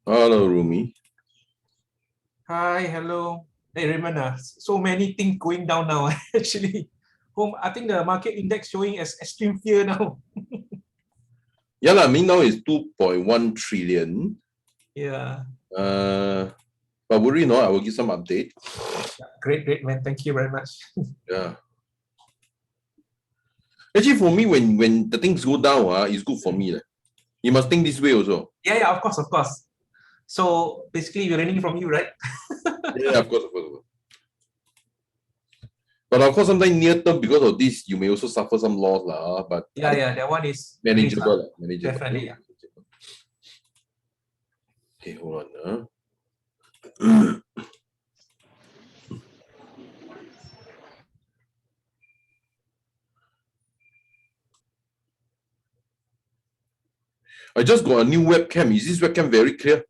Hello, Rumi. Hi, hello. Hey, Raymond, so many things going down now. Actually, I think the market index showing as extreme fear now. Yeah, I mean now it's 2.1 trillion. Yeah. But worry not, I will give some update. Great, man. Thank you very much. Yeah. Actually, for me, when the things go down, it's good for me. You must think this way also. Yeah, of course. So basically, we're learning from you, right? Yeah, of course. But of course, sometimes near term, because of this, you may also suffer some loss. But Yeah, that one is manageable. definitely. Yeah. Okay, hold on. I just got a new webcam. Is this webcam very clear?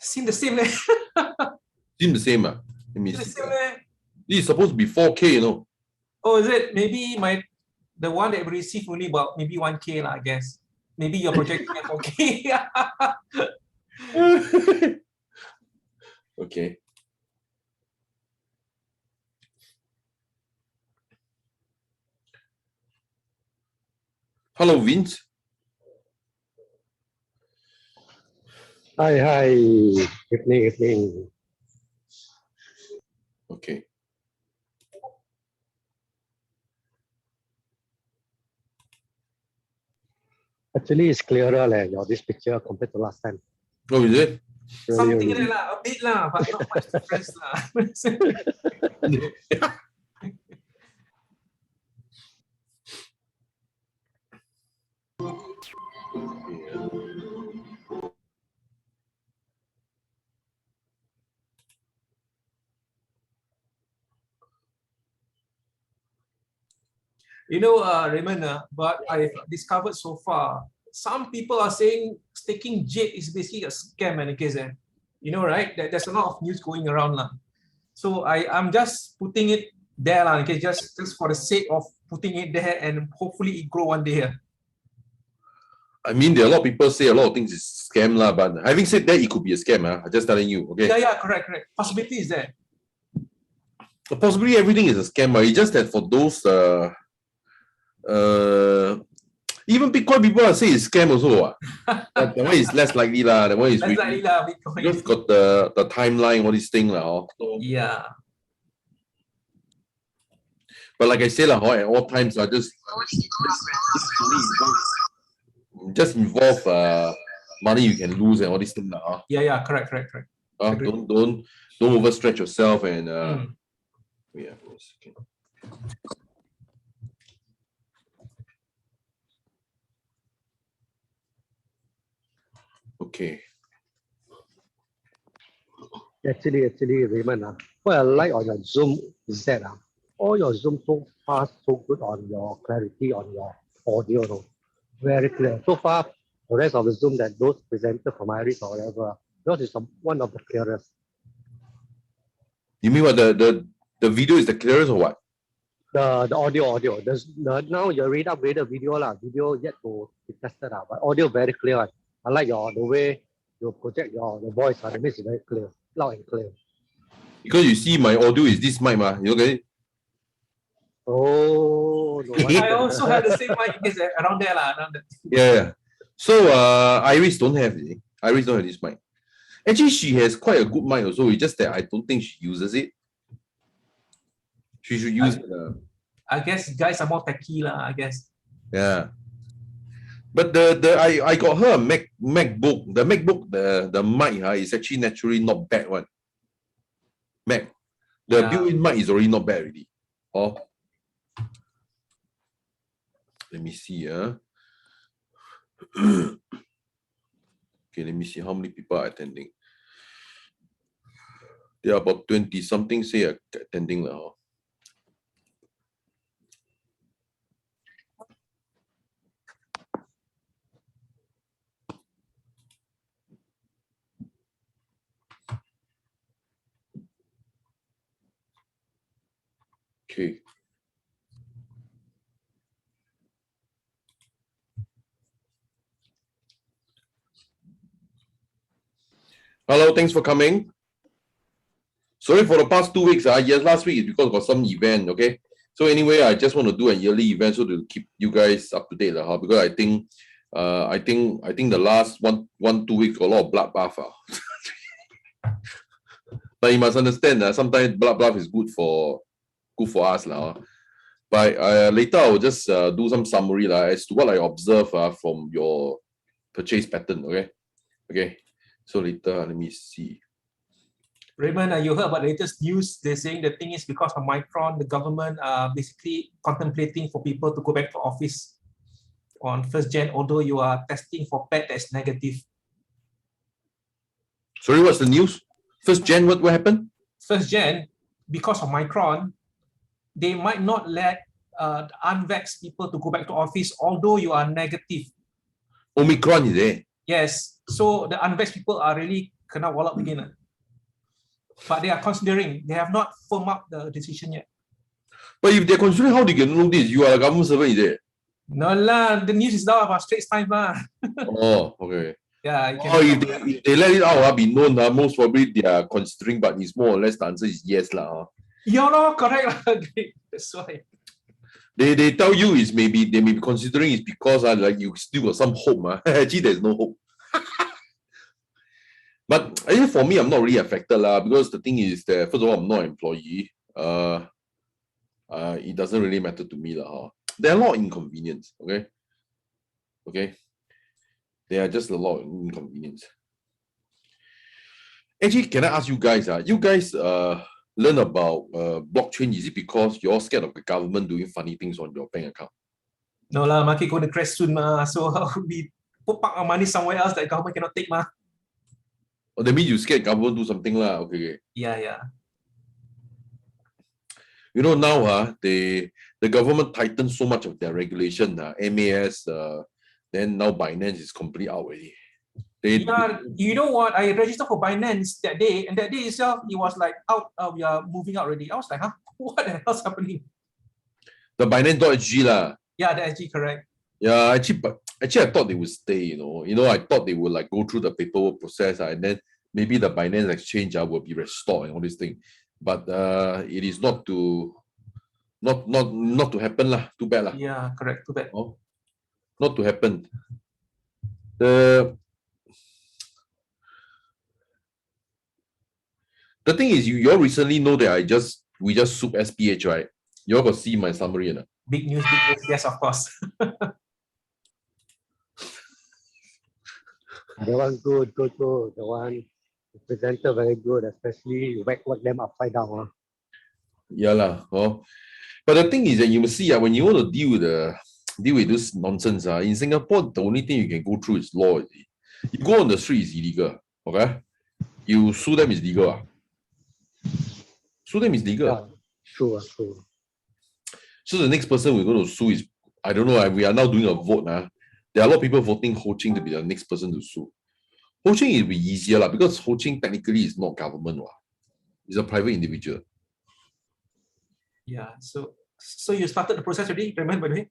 Seem the same, Seems the same. Let me see. This is supposed to be 4K, you know. Oh, is it? Maybe the one that we received only about maybe 1K, I guess. Maybe you're projecting at 4K. Okay. Hello, Vince. Hi. Evening. Okay. Actually, it's clearer, this picture compared to last time. Oh, is it? Something like that, a bit but not much difference You know, Raymond, what I've discovered so far, some people are saying staking jade is basically a scam in case. You know, right? There's a lot of news going around. So I'm just putting it there, okay, just for the sake of putting it there and hopefully it grow one day. I mean, there are a lot of people say a lot of things is scam, but having said that, it could be a scam. I'm just telling you, okay? Yeah, correct. Possibility is there. Possibly everything is a scam, but it's just that for those even Bitcoin people are saying it's scam also. But that one is less likely that one is less likely Bitcoin. Because got the timeline, all these things so, yeah. But like I said, at all times, just involve money you can lose and all these things. Yeah, correct. Don't overstretch yourself and yeah, one second. Okay. Actually, Raymond, what I like on your Zoom is that all your Zoom so far so good on your clarity on your audio, no? Very clear. So far, the rest of the Zoom that those presented from Iris or whatever, yours is one of the clearest. You mean what the video is the clearest or what? The audio. Now you read upgraded video yet to be tested but audio very clear. I like the way you project your voice. That means it's very clear, loud and clear. Because you see, my audio is this mic, you okay? Oh, no I also have the same mic around there, around that. Yeah. So Iris don't have it. Iris don't have this mic. Actually, she has quite a good mic also. It's just that I don't think she uses it. She should use it. I guess guys are more techy, I guess. Yeah. But I got her a MacBook. The MacBook, the mic is actually naturally not bad one. Mac. The built-in mic is already not bad already. Oh. Let me see. Okay, let me see how many people are attending. There are about 20 something say attending now. Okay. Hello, thanks for coming. Sorry for the past 2 weeks. Yes, last week is because got some event, okay? So anyway, I just want to do a yearly event so to keep you guys up to date, because I think the last 2 weeks got a lot of bloodbath. But you must understand that sometimes bloodbath is good for us. But later I will just do some summary as to what I observe from your purchase pattern, okay? Okay. So later, let me see. Raymond, you heard about the latest news. They're saying the thing is because of Micron, the government are basically contemplating for people to go back to office on 1st Jan, although you are testing for PET that's negative. Sorry, what's the news? 1st Jan, what happened? 1st Jan, because of Micron, they might not let the unvaxxed people to go back to office, although you are negative. Omicron is there. Yes, so the unvaxxed people are really kena wallop again. But they are considering, they have not firmed up the decision yet. But if they're considering, how they can know this? You are a government servant, is it? No lah, the news is now about Straits Times lah. Oh, okay. Yeah. If they let it out, be known, most probably they are considering, but it's more or less the answer is yes lah. Yeah, no, correct lah. That's why. They tell you is maybe they may be considering is because like you still got some hope. Actually, there's no hope. But I think for me, I'm not really affected because the thing is that first of all, I'm not an employee. It doesn't really matter to me There are a lot of inconvenience. Okay. There are just a lot of inconvenience. Actually, can I ask you guys? You guys learn about blockchain? Is it because you're scared of the government doing funny things on your bank account? No lah, market going to crash soon so we put park our money somewhere else that government cannot take Oh, that means you scared government do something Okay. Yeah. You know now the government tightened so much of their regulation. MAS, then now Binance is completely out already. You know what? I registered for Binance that day, and that day itself, it was like out. We are moving out already. I was like, huh? What the hell's happening? The Binance.sg lah. Yeah, the SG, correct. Yeah, actually, I thought they would stay. I thought they would like go through the paperwork process, and then maybe the Binance exchange will be restored and all this thing. But it is not to happen lah. Too bad lah. Yeah, correct. Too bad. Oh, not to happen. The thing is, you all recently know that we just soup SPH, right? You all got see my summary, no? Big news. Yes, of course. The one good. The one presenter very good, especially you whack them upside down. Yeah lah. But the thing is that you must see when you want to deal with this nonsense in Singapore, the only thing you can go through is law. You go on the street is illegal. Okay, you sue them is legal. Sue them is legal. Yeah, true. So the next person we're going to sue is, I don't know. We are now doing a vote. There are a lot of people voting Ho Ching to be the next person to sue. Ho Ching will be easier because Ho Ching technically is not government. It's a private individual. Yeah. So you started the process already, remember, by the way?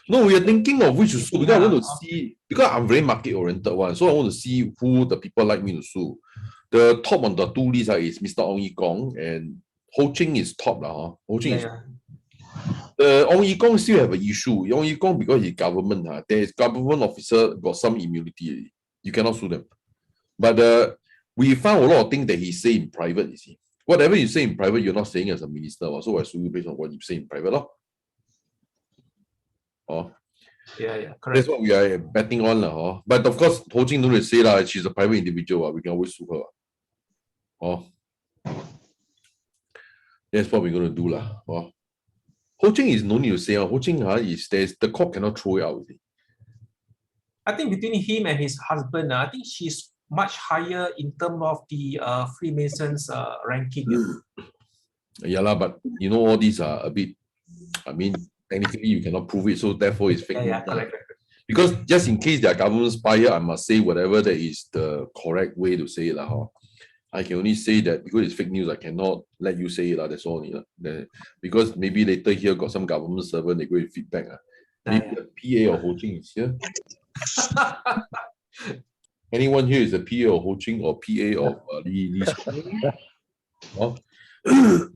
No, we are thinking of which to sue because I want to see, because I'm very market oriented one, so I want to see who the people like me to sue. The top on the two list is Mr. Ong Yi Kong, and Ho Ching is top. Ho Ching is. Ong Yi Kong still have an issue. Ong Yi Kong, because he's government, there is government officer got some immunity. You cannot sue them. But we found a lot of things that he say in private, you see. Whatever you say in private, you're not saying as a minister. So I sue you based on what you say in private. Yeah, correct. That's what we are betting on. But of course, Ho Ching don't say she's a private individual. We can always sue her. That's what we're going to do. Ho Ching is no need to say. Ho Ching is the court cannot throw it out. I think between him and his husband, I think she's much higher in terms of the Freemasons ranking. Yeah, but all these are a bit, technically you cannot prove it, so therefore it's fake. Yeah, correct. Because just in case they are government spy, I must say whatever that is the correct way to say it. I can only say that because it's fake news, I cannot let you say it. That's all. Because maybe later here got some government servant, they go and feedback. Maybe the PA or Ho Ching is here. Anyone here is a PA of Ho Ching or PA of Lee Scott? Oh. The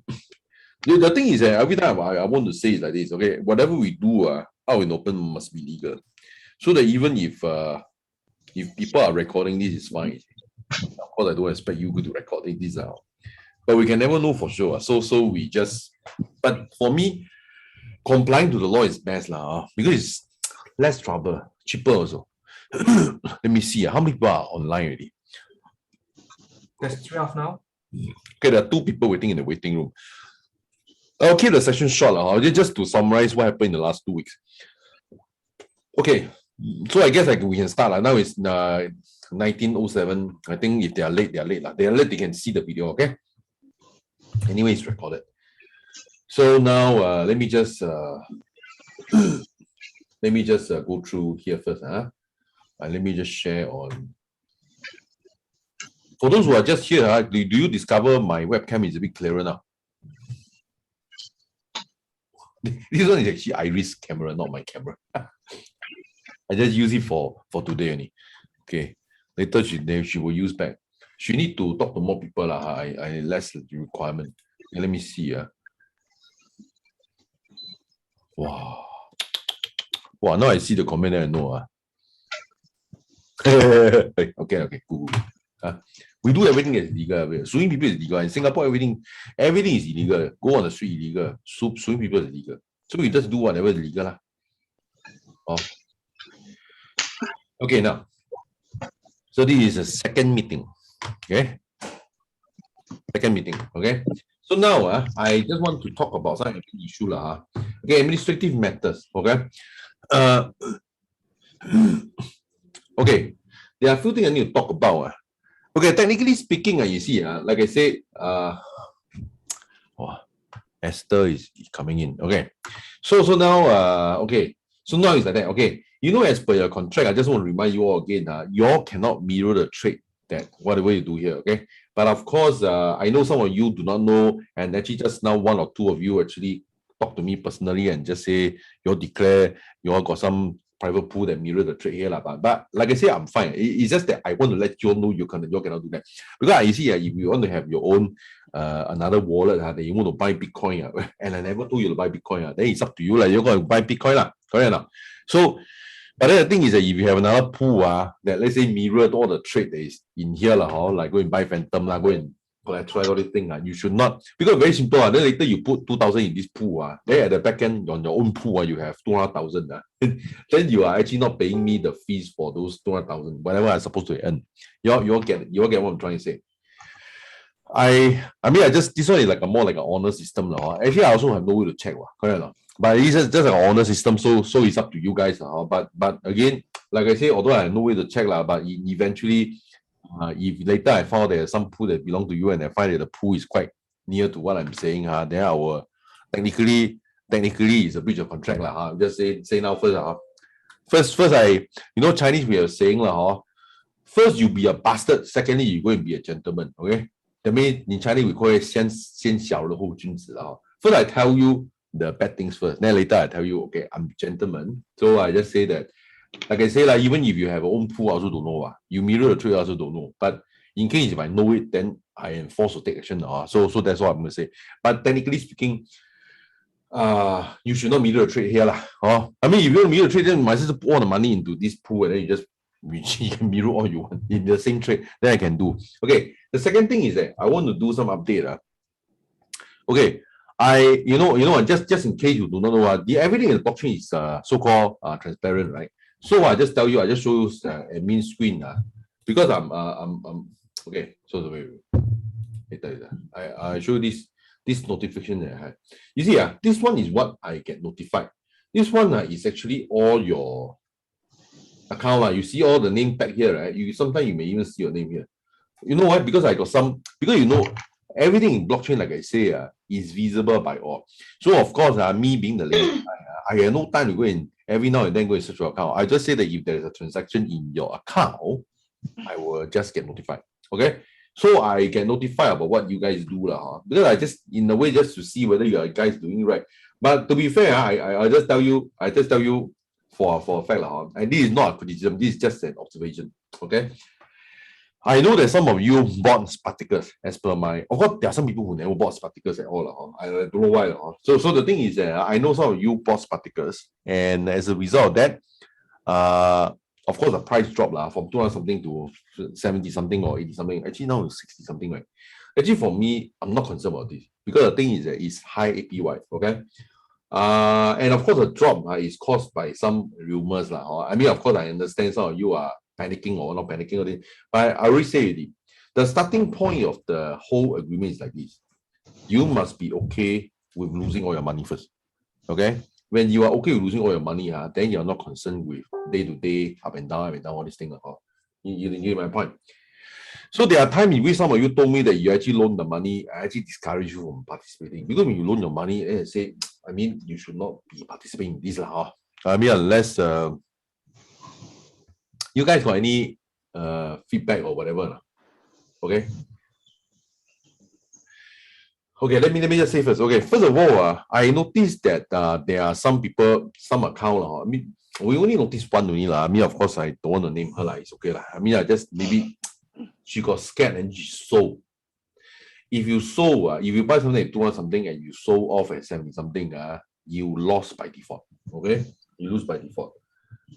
thing is that every time I want to say it like this, okay, whatever we do out in open must be legal. So that even if people are recording this, it's fine. Of course, I don't expect you to record this out. But we can never know for sure. So we just, but for me, complying to the law is best because it's less trouble, cheaper also. Let me see how many people are online already. There's 12 now. Okay, there are 2 people waiting in the waiting room. I'll keep the session short just to summarize what happened in the last 2 weeks. Okay, so I guess we can start. Now it's 19:07. I think if they are late, they are late. They are late, they can see the video, okay? Anyway, it's recorded. So now let me just go through here first. Let me just share on. For those who are just here, do you discover my webcam is a bit clearer now? This one is actually Iris camera, not my camera. I just use it for today only. Okay. Later she will use back. She need to talk to more people. I less the requirement. Okay, let me see. Wow. Wow, now I see the comment and I know. Okay, cool. We do everything that's illegal. Suing people is illegal. In Singapore, everything is illegal. Go on the street illegal. Suing people is illegal. So we just do whatever is legal. Okay, now. So this is a second meeting. Okay. Second meeting. Okay. So now I just want to talk about some issue. Okay, administrative matters. Okay. Okay. There are a few things I need to talk about. Okay, technically speaking, you see, like I said, Esther is coming in. Okay. So now, okay. So now it's like that. Okay. You know, as per your contract, I just want to remind you all again, you all cannot mirror the trade that whatever you do here. Okay. But of course, I know some of you do not know, and actually just now 1 or 2 of you actually talk to me personally and just say you all declare you all got some private pool that mirror the trade here. But like I say, I'm fine. It's just that I want to let you all know you cannot do that. Because you see, if you want to have your own another wallet that you want to buy Bitcoin, and I never told you to buy Bitcoin, then it's up to you. You're going to buy Bitcoin. Correct enough. So, but then the thing is that if you have another pool that let's say mirrored all the trade that is in here, like go and buy Phantom, go and try all this thing, you should not, because very simple. Then later you put 2,000 in this pool, then at the back end on your own pool, you have 200,000. Then you are actually not paying me the fees for those 200,000, whatever I'm supposed to earn. You get what I'm trying to say. I mean, this one is like more like an honor system. Actually, I also have no way to check. Correct or not? But it's just an honor system, so it's up to you guys. But again, like I say, although I have no way to check, but eventually, if later I found there's some pool that belong to you and I find that the pool is quite near to what I'm saying, then I will technically it's a breach of contract. Just say now first. First, Chinese we are saying, first you be a bastard, secondly, you go and be a gentleman. Okay? That means in Chinese we call it 先小人后君子. First I tell you the bad things first. Then later I tell you, okay, I'm a gentleman. So I just say that, like I say, even if you have your own pool, I also don't know. You mirror the trade, I also don't know. But in case if I know it, then I am forced to take action. So that's what I'm going to say. But technically speaking, you should not mirror the trade here. I mean, if you don't mirror the trade, then you might as well put all the money into this pool and then you can mirror all you want in the same trade. Then I can do. Okay. The second thing is that I want to do some update. Okay. Just in case you do not know, everything in the blockchain is so-called transparent, right? So I just tell you, I just show you admin screen because I'm okay. So later I show you this notification that I have. You see, this one is what I get notified. This one is actually all your account. You see all the name tag here, right? Sometimes you may even see your name here. You know what? Because I got because everything in blockchain, like I say, is visible by all. So of course, me being the lazy guy, I have no time to go and every now and then go and search your account. I just say that if there is a transaction in your account, I will just get notified. Okay. So I get notified about what you guys do. Because I just, in a way, just to see whether you guys doing right. But to be fair, I just tell you for a fact. And this is not a criticism, this is just an observation. Okay. I know that some of you bought Spartacus as per my. Of course, there are some people who never bought Spartacus at all. I don't know why. So the thing is that I know some of you bought Spartacus, and as a result of that, of course, the price dropped from 200 something to 70 something or 80 something. Actually, now it's 60 something, right? Actually, for me, I'm not concerned about this because the thing is that it's high APY. Okay. And of course, the drop is caused by some rumors. I mean, of course, I understand some of you are panicking or not panicking. But I already say already, the starting point of the whole agreement is like this. You must be okay with losing all your money first. Okay? When you are okay with losing all your money, then you're not concerned with day-to-day up and down, all these things. You get my point? So there are times in which some of you told me that you actually loan the money. I actually discourage you from participating. Because when you loan your money, and say, I mean, you should not be participating in this. I mean, unless you guys got any feedback or whatever. Okay. Okay, let me just say first. Okay, first of all, I noticed that there are some people, some account. I mean, we only noticed one only. I mean, of course, I don't want to name her. It's okay. I mean, I just maybe she got scared and she sold. If you sold, if you buy something at 200 something and you sold off at 70 something, you lost by default. Okay, you lose by default.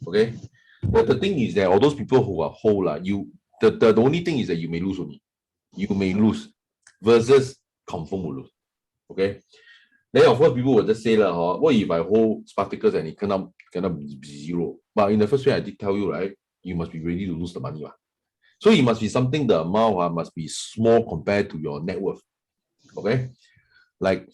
Okay, but the thing is that all those people who are whole, the only thing is that you may lose only. You may lose versus confirm will lose. Okay. Then of course people will just say what if I hold Spartacus and it cannot be zero? But in the first place, I did tell you, right? You must be ready to lose the money. So it must be something, the amount must be small compared to your net worth. Okay. Like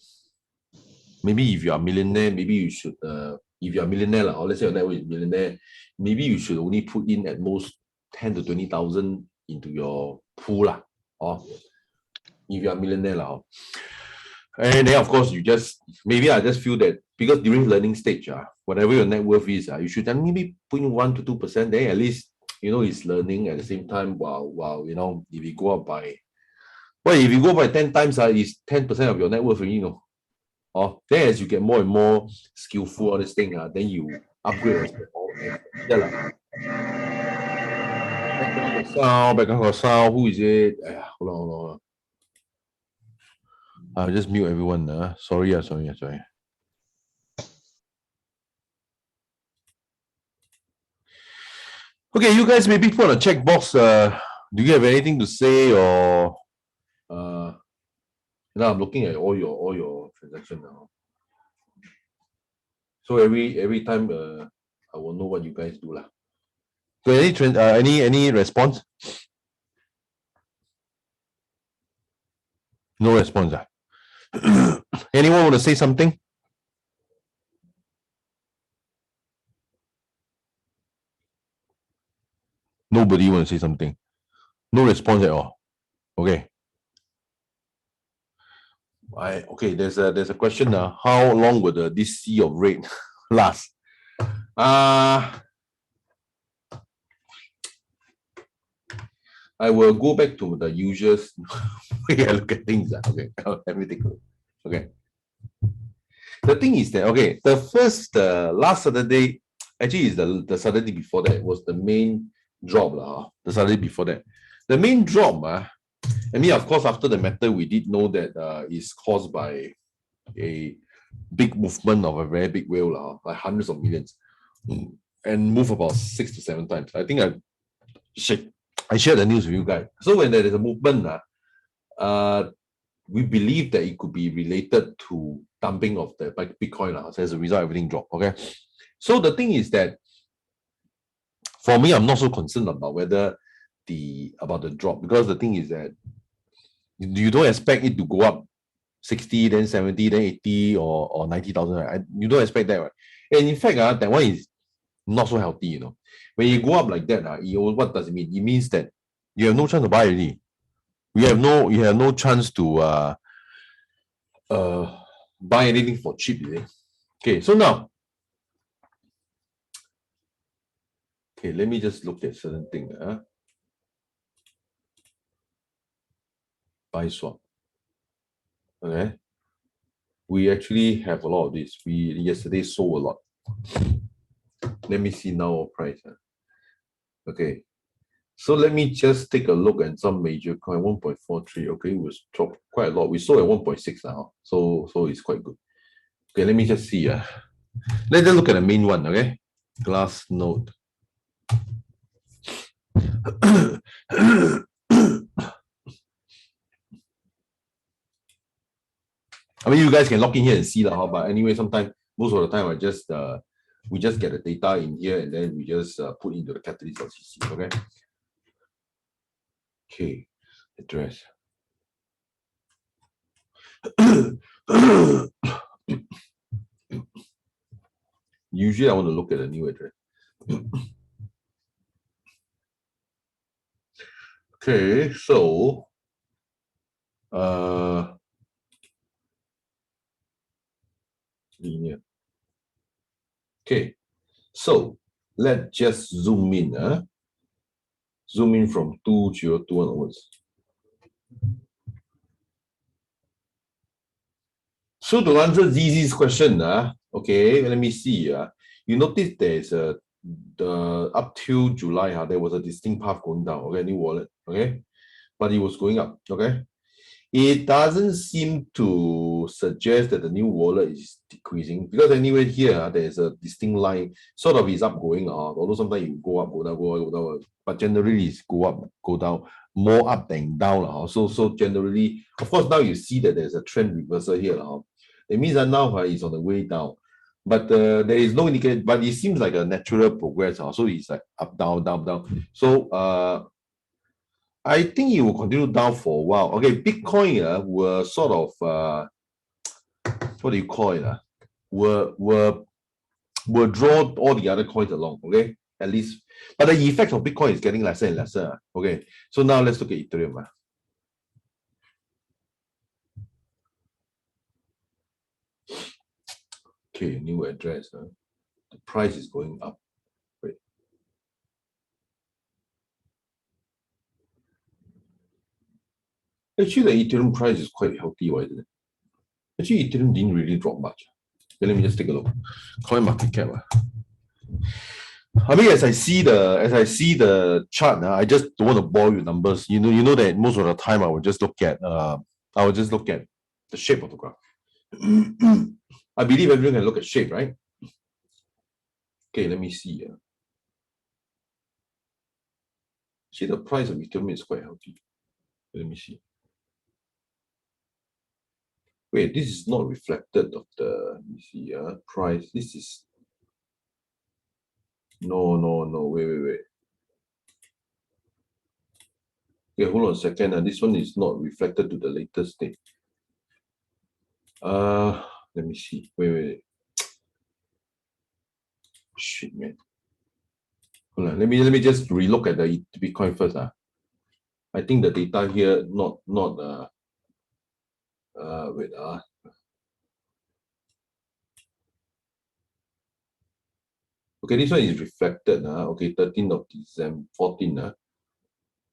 maybe if you are a millionaire, maybe you should if you're a millionaire, or let's say your net worth is millionaire, maybe you should only put in at most 10 to 20,000 into your pool. Or if you're a millionaire. And then of course you just maybe I just feel that because during learning stage, whatever your net worth is, you should then maybe put in 1 to 2%. Then at least it's learning at the same time. While if you go up by if you go by 10 times, it's 10% of your net worth, then as you get more and more skillful on this thing, then you upgrade. Background got sound. Who is it? Hold on. I'll just mute everyone. Sorry. Okay, you guys maybe put on a checkbox. Do you have anything to say or now I'm looking at all your transactions now. So every time I will know what you guys do lah. So any response? No response. Anyone want to say something? Nobody want to say something. No response at all. Okay. Okay. There's a question now. How long will this sea of rate last? I will go back to the usual way I look at things. Okay, let me take a look. Okay. The thing is that the last Saturday, actually is the Saturday before that was the main drop. The Saturday before that. The main drop, I mean, of course, after the matter, we did know that is caused by a big movement of a very big whale, like hundreds of millions, and move about 6 to 7 times. I think I shared the news with you guys. So when there is a movement, we believe that it could be related to dumping of the Bitcoin. So as a result, everything dropped. Okay. So the thing is that for me, I'm not so concerned about the drop, because the thing is that you don't expect it to go up 60, then 70, then 80 or 90,000. Right? You don't expect that, right? And in fact, that one is not so healthy. When you go up like that, what does it mean? It means that you have no chance to buy already. You have no chance to buy anything for cheap. Okay, so now, okay, let me just look at certain thing. Buy swap. Okay, we actually have a lot of this. We yesterday sold a lot. Let me see now our price. Okay, So let me just take a look at some major coin. 1.43. Okay, it was dropped quite a lot. We saw at 1.6 now. So it's quite good. Okay, let me just see. Let's just look at the main one, okay? Glass node. I mean, you guys can log in here and see lah, but anyway, sometimes, most of the time, we just get the data in here and then we just put into the catalyst.cc, okay? Okay, address. Usually, I want to look at a new address. Okay, so linear. Okay, so let's just zoom in. Zoom in from 2021 onwards. So to answer ZZ's question, okay, let me see. You notice there's the up till July, there was a distinct path going down, okay, new wallet, okay, but it was going up, okay. It doesn't seem to suggest that the new wallet is decreasing because anyway here there's a distinct line, sort of is up going up, although sometimes you go up, go down, go up, go down, but generally it's go up, go down, more up than down. So generally, of course, now you see that there's a trend reversal here. It means that now it's on the way down. But there is no indication, but it seems like a natural progress. So it's like up, down, down, down. So I think it will continue down for a while. Okay, Bitcoin will sort of what do you call it? Will draw all the other coins along, okay? At least, but the effect of Bitcoin is getting lesser and lesser. Okay, so now let's look at Ethereum. Okay, new address. The price is going up. Wait. Actually, the Ethereum price is quite healthy, isn't it? Actually, Ethereum didn't really drop much. Okay, let me just take a look. Coin market cap. I mean, as I see the chart, I just don't want to bore you with numbers. You know that most of the time I will just look at the shape of the graph. I believe everyone can look at shape, right? Okay, let me see. See, the price of Ethereum is quite healthy. Let me see. Wait, this is not reflected of the, let me see, price. This is, no, wait. Okay, hold on a second. This one is not reflected to the latest state. Let me see. Wait. Shit, man. Hold on. Let me just relook at the Bitcoin first. I think the data here not wait. Okay, this one is reflected. Okay, 13th of December, 14.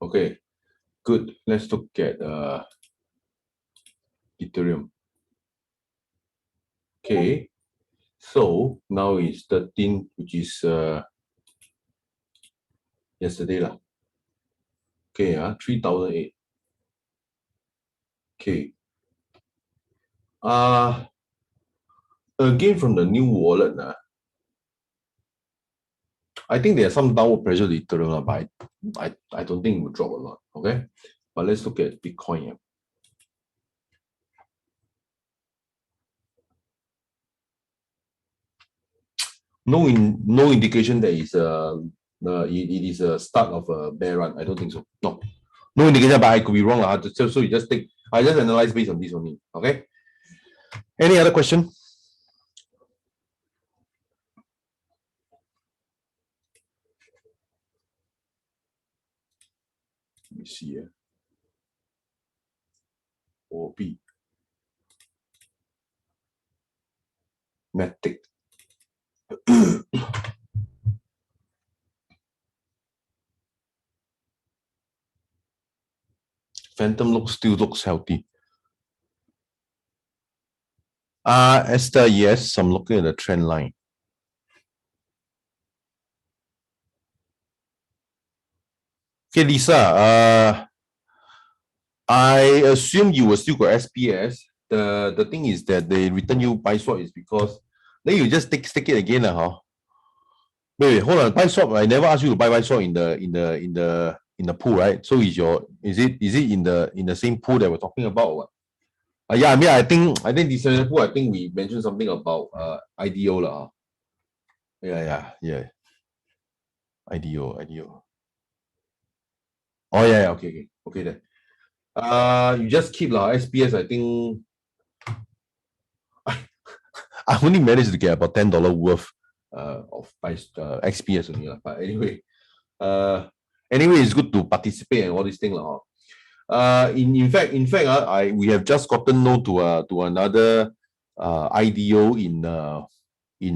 Okay, good. Let's look at Ethereum. Okay, so now it's 13, which is yesterday lah. Okay, 3,008. Okay. Again from the new wallet, I think there's some downward pressure to Ethereum, but I don't think it will drop a lot. Okay, but let's look at Bitcoin. No indication that it is a start of a bear run. I don't think so. No indication, but I could be wrong. So you just take. I just analyze based on this only. Okay. Any other question? Let me see here. OP. Matic. Phantom still looks healthy. Esther, yes, I'm looking at the trend line. Okay, Lisa, I assume you will still got SPS. The thing is that they return you buy swap is because then you just stick it again, huh? Wait, hold on. Buy swap, I never asked you to buy swap in the pool, right? So is it in the same pool that we're talking about or what? Yeah, I mean I think Decentralized pool, I think we mentioned something about IDO lah. Yeah. IDO. Oh yeah, okay then. You just keep lah. SPS, I think I only managed to get about $10 worth of XPS only lah. But anyway, it's good to participate and all these things lah. In fact, we have just gotten no to another IDO in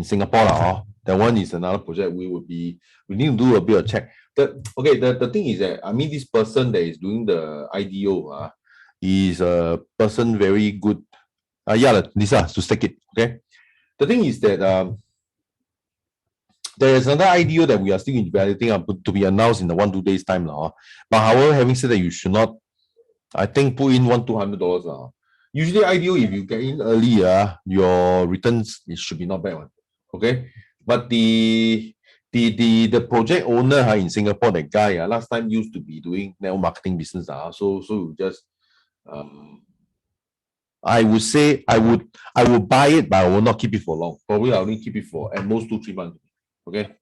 Singapore lah. That one is another project. We need to do a bit of check. The thing is that I mean this person that is doing the IDO is a person very good. Yeah, Lisa, to take it. Okay. The thing is that there is another IDO that we are still evaluating to be announced in the 1-2 days time now. But however, having said that, you should not, I think, put in $100-200 now. Usually IDO, if you get in early, your returns it should be not bad one. Okay, but the project owner in Singapore, that guy last time used to be doing network marketing business so you just I would say I would buy it, but I will not keep it for long. Probably I'll only keep it for at most 2-3 months. Okay,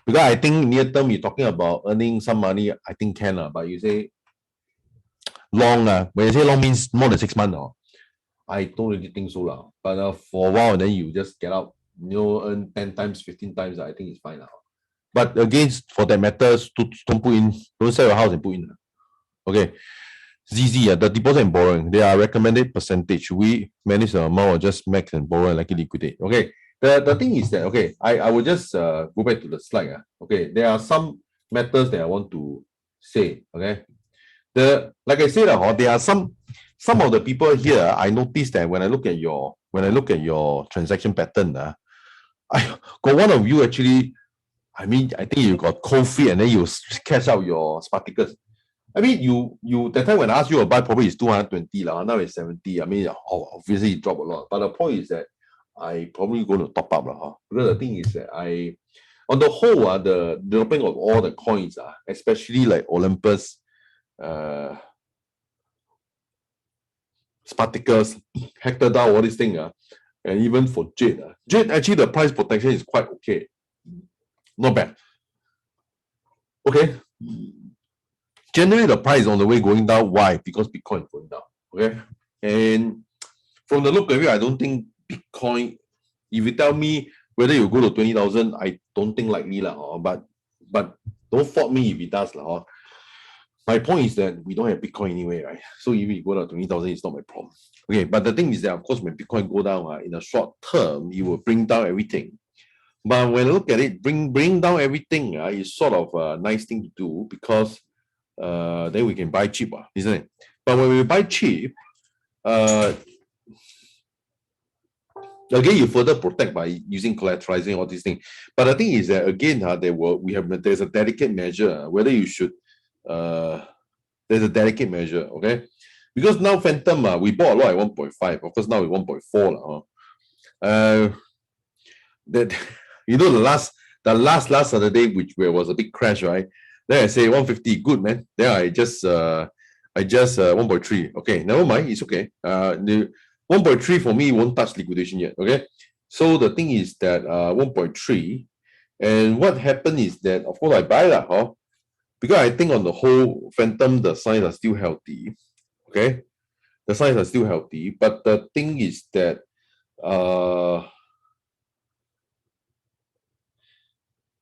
because I think near term you're talking about earning some money. I think can but you say long when you say long means more than 6 months I don't really think so but for a while then you just get out, earn 10 times 15 times. I think it's fine now. But again, for that matter, don't sell your house and put in. Okay, ZZ, the deposit and borrowing, they are recommended percentage. We manage the amount or just max and borrow and likely liquidate. Okay, the thing is that I will just go back to the slide. Okay, there are some matters that I want to say. Okay, like I said, there are some of the people here. I noticed that when I look at your transaction pattern, I got one of you actually. I mean, I think you got cold feet and then you catch out your sparticles. I mean, you that time when I asked you to buy, probably it's 220 now it's 70. I mean, obviously it dropped a lot. But the point is that I probably going to top up because the thing is that on the whole, the dropping of all the coins especially like Olympus, Sparticles, Hector Dow, all these things and even for Jade. Jade, actually the price protection is quite okay. Not bad. Okay. Generally, the price is on the way going down. Why? Because Bitcoin is going down. Okay. And from the look of it, I don't think Bitcoin, if you tell me whether you go to 20,000, I don't think likely but don't fault me if it does My point is that we don't have Bitcoin anyway, right? So if you go to 20,000, it's not my problem. Okay, but the thing is that of course when Bitcoin go down in the short term, it will bring down everything. But when I look at it, bring down everything is sort of a nice thing to do because then we can buy cheap, isn't it? But when we buy cheap, again, you further protect by using collateralizing all these things. But the thing is that again, there's a delicate measure whether you should. There's a delicate measure, okay? Because now Phantom, we bought a lot at 1.5. Of course, now it's 1.4. That the last Saturday, where was a big crash, right? Then I say 150, good man. Then I just 1.3. Okay, never mind, it's okay. The 1.3 for me won't touch liquidation yet. Okay, so the thing is that 1.3, and what happened is that of course I buy because I think on the whole Phantom the signs are still healthy. Okay, the signs are still healthy, but the thing is that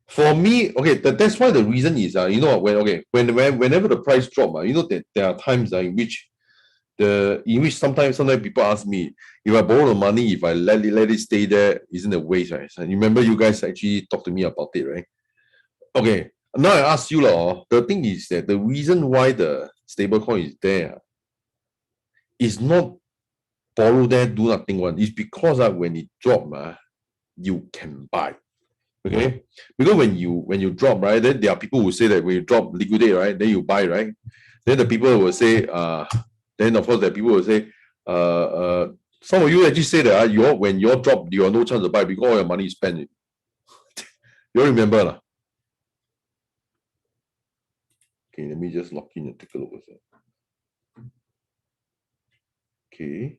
for me, okay, that's why the reason is whenever the price drop, that there are times in which sometimes people ask me if I borrow the money, if I let it stay there, isn't it a waste, right? So remember you guys actually talked to me about it, right? Okay, now I ask you the thing is that the reason why the stablecoin is there is not borrow there, do nothing one. It's because when it drop, you can buy. Okay, because when you drop, right, then there are people who say that when you drop liquidate, right, then you buy, right, then the people will say, then of course the people will say, some of you actually say that when your drop, you have no chance to buy because all your money is spent. You all remember lah? Okay, let me just log in and take a look at that. Okay.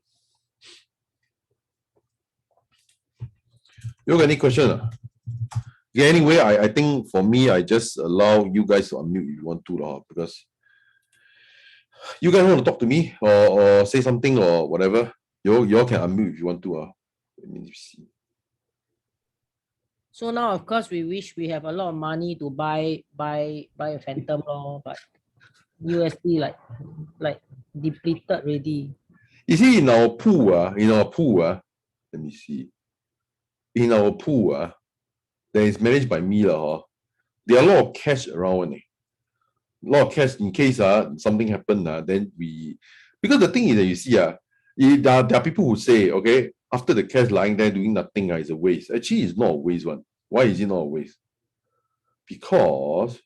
You got any question? Yeah, anyway, I think for me, I just allow you guys to unmute if you want to, because you guys want to talk to me or say something or whatever. You all can unmute if you want to. Let me see. So now, of course, we wish we have a lot of money to buy a phantom law, but USD like depleted already. You see, in our pool, let me see. In our pool, that is managed by me, there are a lot of cash around. A lot of cash in case something happen, then we, because the thing is that you see, there are people who say, okay, after the cash lying there doing nothing is a waste. Actually, it's not a waste one. Why is it not a waste? Because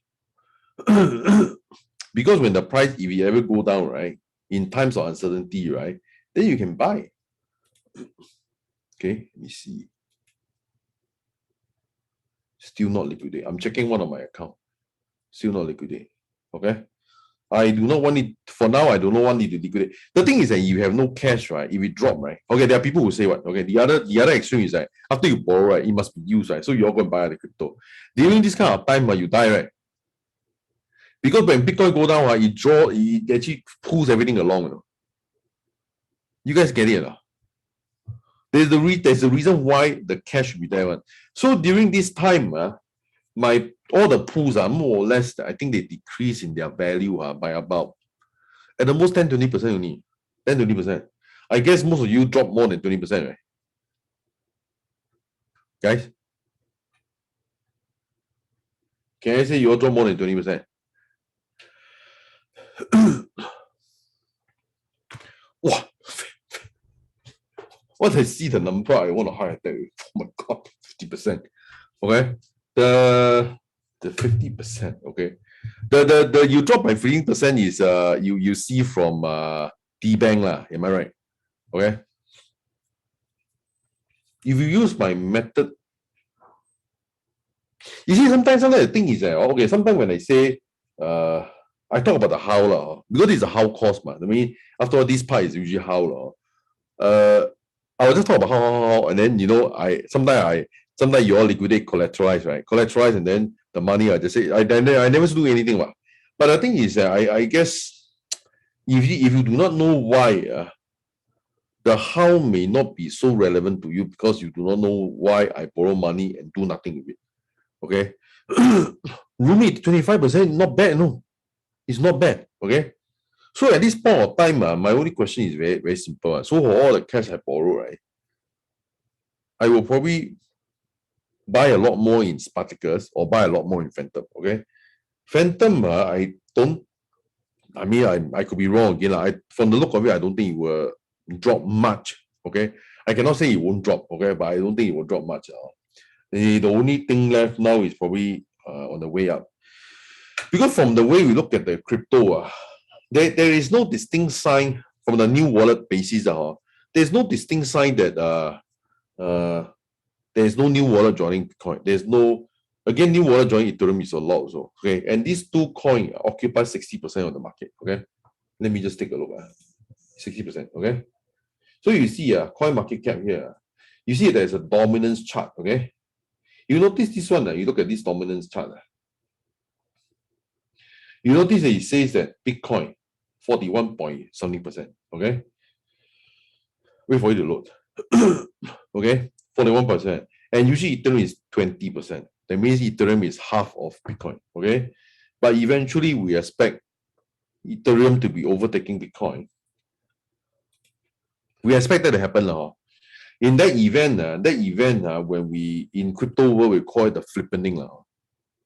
because when the price, if it ever go down, right, in times of uncertainty, right, then you can buy. Okay, let me see. Still not liquidate. I'm checking one of my account. Still not liquidate. Okay. I do not want it for now. I do not want it to liquidate. The thing is that you have no cash, right? If it drop, right? Okay, there are people who say what? Okay, the other extreme is that after you borrow, right, it must be used, right? So you all go and buy the crypto. During this kind of time, you die, right? Because when Bitcoin go down, it actually pulls everything along. You guys get it? There's the reason why the cash should be there. One. So during this time, all the pools are more or less, I think they decrease in their value by about at the most 10-20% only. 10-20%. I guess most of you drop more than 20%, right? Guys? Can I say you all drop more than 20%? Wow. Once I see the number, I want to heart attack. Oh my god, 50%. Okay. The 50%, okay. The you drop by 15% is you see from D-Bank lah, am I right? Okay. If you use my method, you see sometimes the thing is that okay, sometimes when I say I talk about the how lah, because it's a how cost, I mean, after all, this part is usually how lah. I will just talk about how, and then sometimes you all liquidate collateralize, right? Collateralize, and then the money I just say I never do anything. But the thing is that I guess if you do not know why, the how may not be so relevant to you because you do not know why I borrow money and do nothing with it. Okay. Rumi 25%, not bad, no. It's not bad. Okay. So at this point of time, my only question is very, very simple. So for all the cash I borrow, right, I will probably buy a lot more in Spartacus or buy a lot more in Phantom. Okay. Phantom, I mean, I could be wrong again. From the look of it, I don't think it will drop much. Okay. I cannot say it won't drop, okay, but I don't think it will drop much. The only thing left now is probably on the way up. Because from the way we look at the crypto, there is no distinct sign from the new wallet basis. There's no distinct sign that there's no new wallet joining Bitcoin. There's no, again, new wallet joining Ethereum is a lot also. Okay, and these two coins occupy 60% of the market. Okay, let me just take a look. 60%. Okay, so you see coin market cap here. You see there's a dominance chart. Okay, you notice this one. You look at this dominance chart. You notice that it says that Bitcoin 41.70%. Okay, wait for it to load. Okay, 41%, and usually Ethereum is 20%. That means Ethereum is half of Bitcoin. Okay, but eventually we expect Ethereum to be overtaking Bitcoin. We expect that to happen. In that event, when we in crypto world we call it the flippening.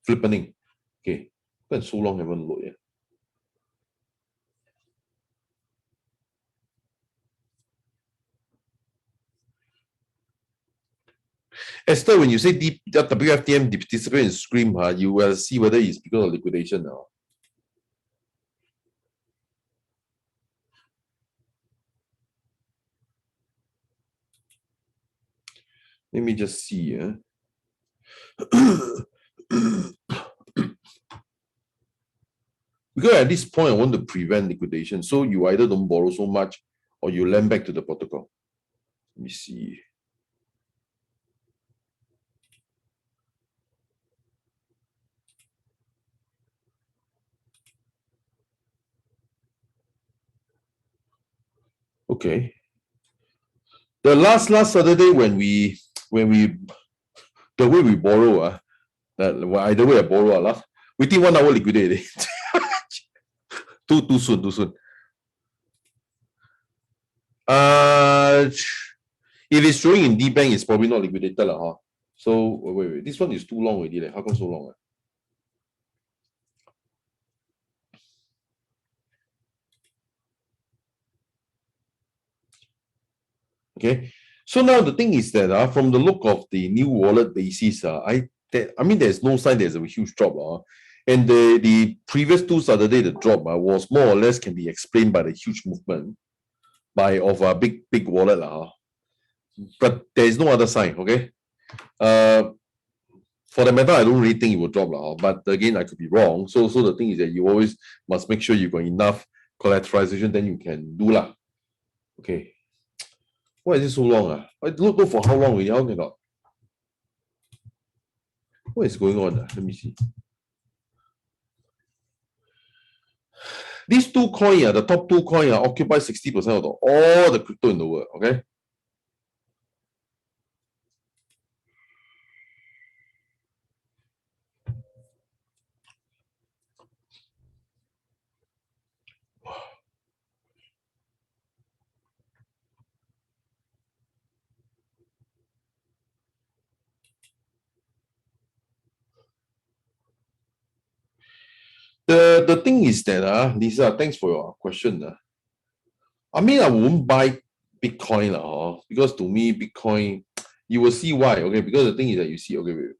Flippening. Okay, been so long haven't loaded yet. Esther, when you say WFTM participant in scream, you will see whether it's because of liquidation or. Let me just see. Because at this point, I want to prevent liquidation. So you either don't borrow so much or you lend back to the protocol. Let me see. Okay. The last Saturday when we the way we borrow, either way I borrow, within 1 hour liquidate. too soon. If it's showing in D Bank, it's probably not liquidated. So wait. This one is too long already. How come so long? Okay. So now the thing is that from the look of the new wallet basis, I mean there's no sign there's a huge drop. And the previous 2 Saturday, the drop was more or less can be explained by the huge movement of a big wallet. But there is no other sign, okay? For the matter, I don't really think it will drop. But again, I could be wrong. So the thing is that you always must make sure you got enough collateralization, then you can do . Okay. Why is it so long? I look for how long already? How cannot? What is going on? Let me see. These 2 coins, the top 2 coins, occupy 60% of all the crypto in the world. Okay. The thing is that Lisa, thanks for your question. I mean, I won't buy Bitcoin because to me, Bitcoin, you will see why. Okay, because the thing is that you see, okay, wait.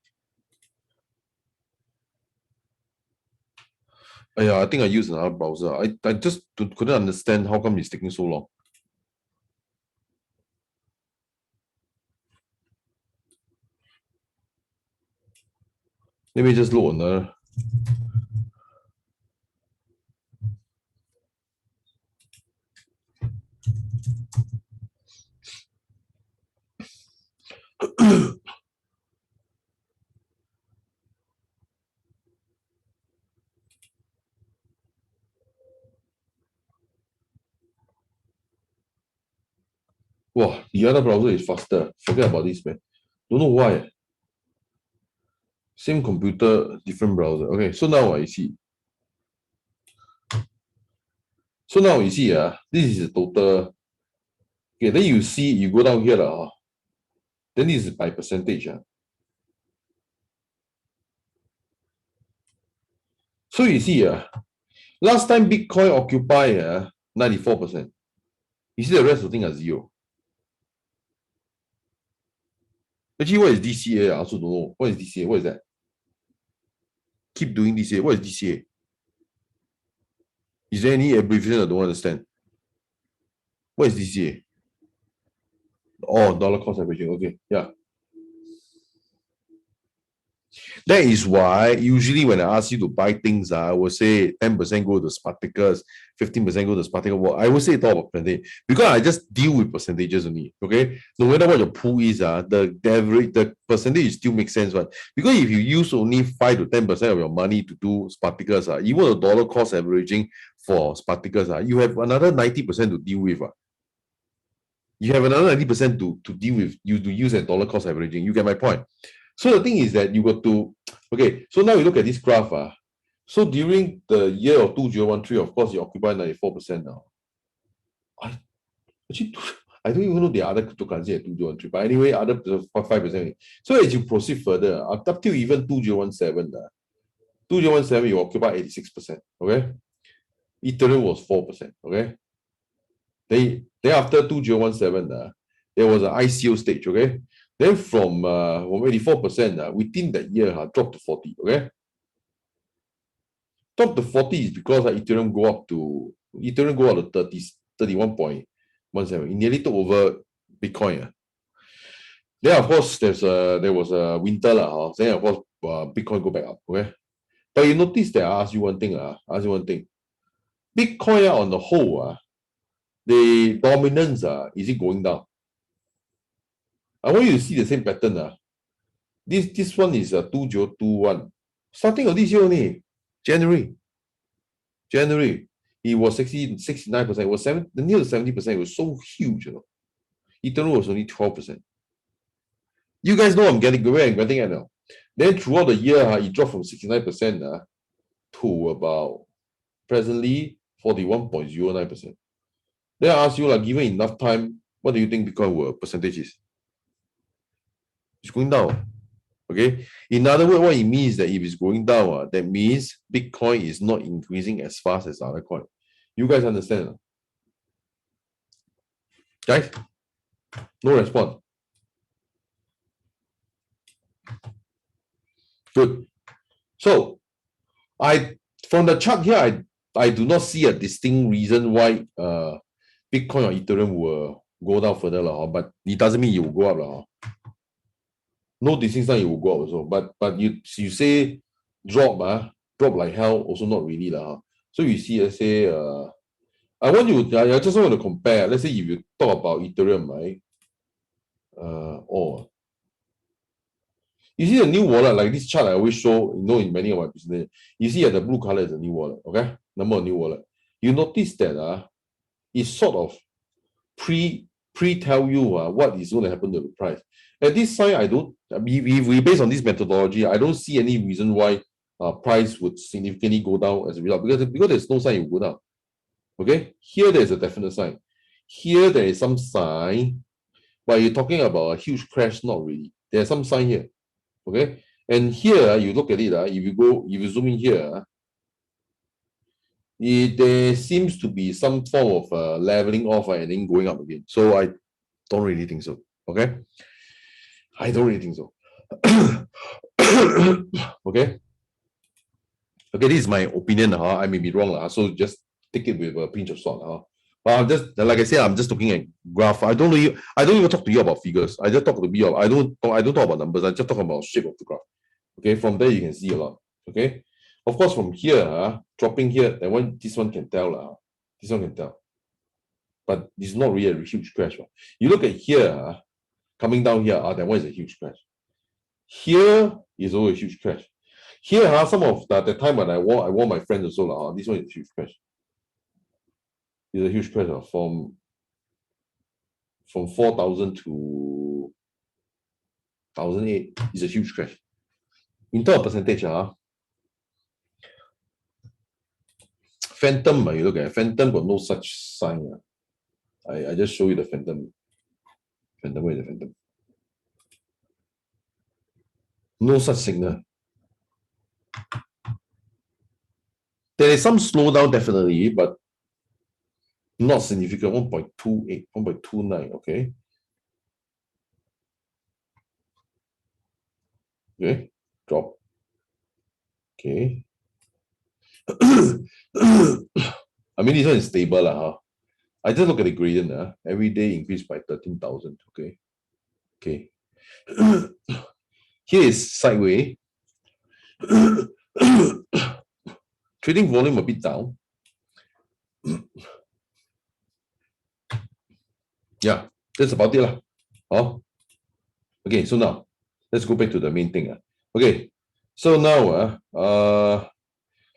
Yeah, I think I used another browser. I just couldn't understand how come it's taking so long. Let me just look on the. Wow, the other browser is faster. Forget about this, man. Don't know why. Same computer, different browser. Okay, so now I see. So now you see, this is the total. Okay, then you see, you go down here, then this is by percentage. So you see, last time Bitcoin occupy 94%. You see the rest of the thing are 0. Actually, what is DCA? I also don't know. What is DCA? What is that? Keep doing DCA. What is DCA? Is there any abbreviation I don't understand? What is DCA? Oh, dollar cost averaging. Okay, yeah. That is why usually when I ask you to buy things, I will say 10% go to Spartacus, 15% go to Spartacus. Well, I will say it's all about percentage because I just deal with percentages only. Okay, no matter what your pool is, the average, the percentage still makes sense, right? Because if you use only 5 to 10% of your money to do Spartacus, even the dollar cost averaging for Spartacus, you have another 90% to deal with. You have another 90% to deal with, you to use at dollar cost averaging. You get my point. So the thing is that you got to, okay, so now you look at this graph. So during the year of 2013, of course, you occupy 94% now. Actually, I don't even know the other cryptocurrency at 2013, but anyway, other 5%. So as you proceed further, up till even 2017, 2017, you occupy 86%. Okay. Ethereum was 4%. Okay. Then after 2017, there was an ICO stage. Okay. Then from 84%, within that year, dropped to 40. Okay, dropped to 40 is because Ethereum go up to 30s, 31.17. It nearly took over Bitcoin. Then of course there was a winter then of course Bitcoin go back up. Okay, but you notice that I ask you one thing. Bitcoin on the whole, the dominance is it going down? I want you to see the same pattern. This one is 2021. Starting of this year only, January. It was 69%. It was near to 70%. It was so huge, Ethereum was only 12%. You guys know where I'm getting at now. Then throughout the year, it dropped from 69% to about presently 41.09%. Then I ask you, given enough time, what do you think Bitcoin percentage is? It's going down. Okay. In other words, what it means that if it's going down, that means Bitcoin is not increasing as fast as other coin. You guys understand? Guys, no response. Good. So, from the chart here, I do not see a distinct reason why Bitcoin or Ethereum will go down further, but it doesn't mean it will go up. No distinct sign it will go up also. But you say drop like hell, also not really. So you see, let's say I just want to compare. Let's say if you talk about Ethereum, right? You see the new wallet, like this chart I always show, in many of my business. You see the blue color is the new wallet, okay? Number of new wallet. You notice that it sort of pre-tell you what is going to happen to the price. At this side, we based on this methodology, I don't see any reason why price would significantly go down as a result, because there's no sign it will go down. Okay, here there's a definite sign. Here there is some sign, but you're talking about a huge crash, not really. There's some sign here. Okay, and here you look at it, if you zoom in here, there seems to be some form of leveling off and then going up again. So I don't really think so. Okay, I don't really think so. Okay, this is my opinion. I may be wrong, so just take it with a pinch of salt. But I'm just, like I said, I'm just looking at graph. I don't even talk to you about figures. I just talk to you. I don't talk about numbers. I just talk about shape of the graph. Okay, from there you can see a lot. Okay, of course from here, dropping here, this one can tell. This one can tell. But it's not really a huge crash. You look at here, coming down here, that one is a huge crash. Here is also a huge crash. Here, some of the time when I warn my friends also, this one is a huge crash. It's a huge crash from 4,000 to 1,008 is a huge crash. In terms of percentage, Phantom, you look at Phantom, got no such sign. I just show you the Phantom. Phantom, where is the Phantom? No such signal. There is some slowdown definitely, but not significant. 1.28, 1.29. Okay. Okay, drop. Okay. I mean, this one is stable. I just look at the gradient. Every day increased by 13,000. Okay. Okay. Here is sideways. Trading volume a bit down. Yeah, that's about it. Okay, so now let's go back to the main thing. Okay, so now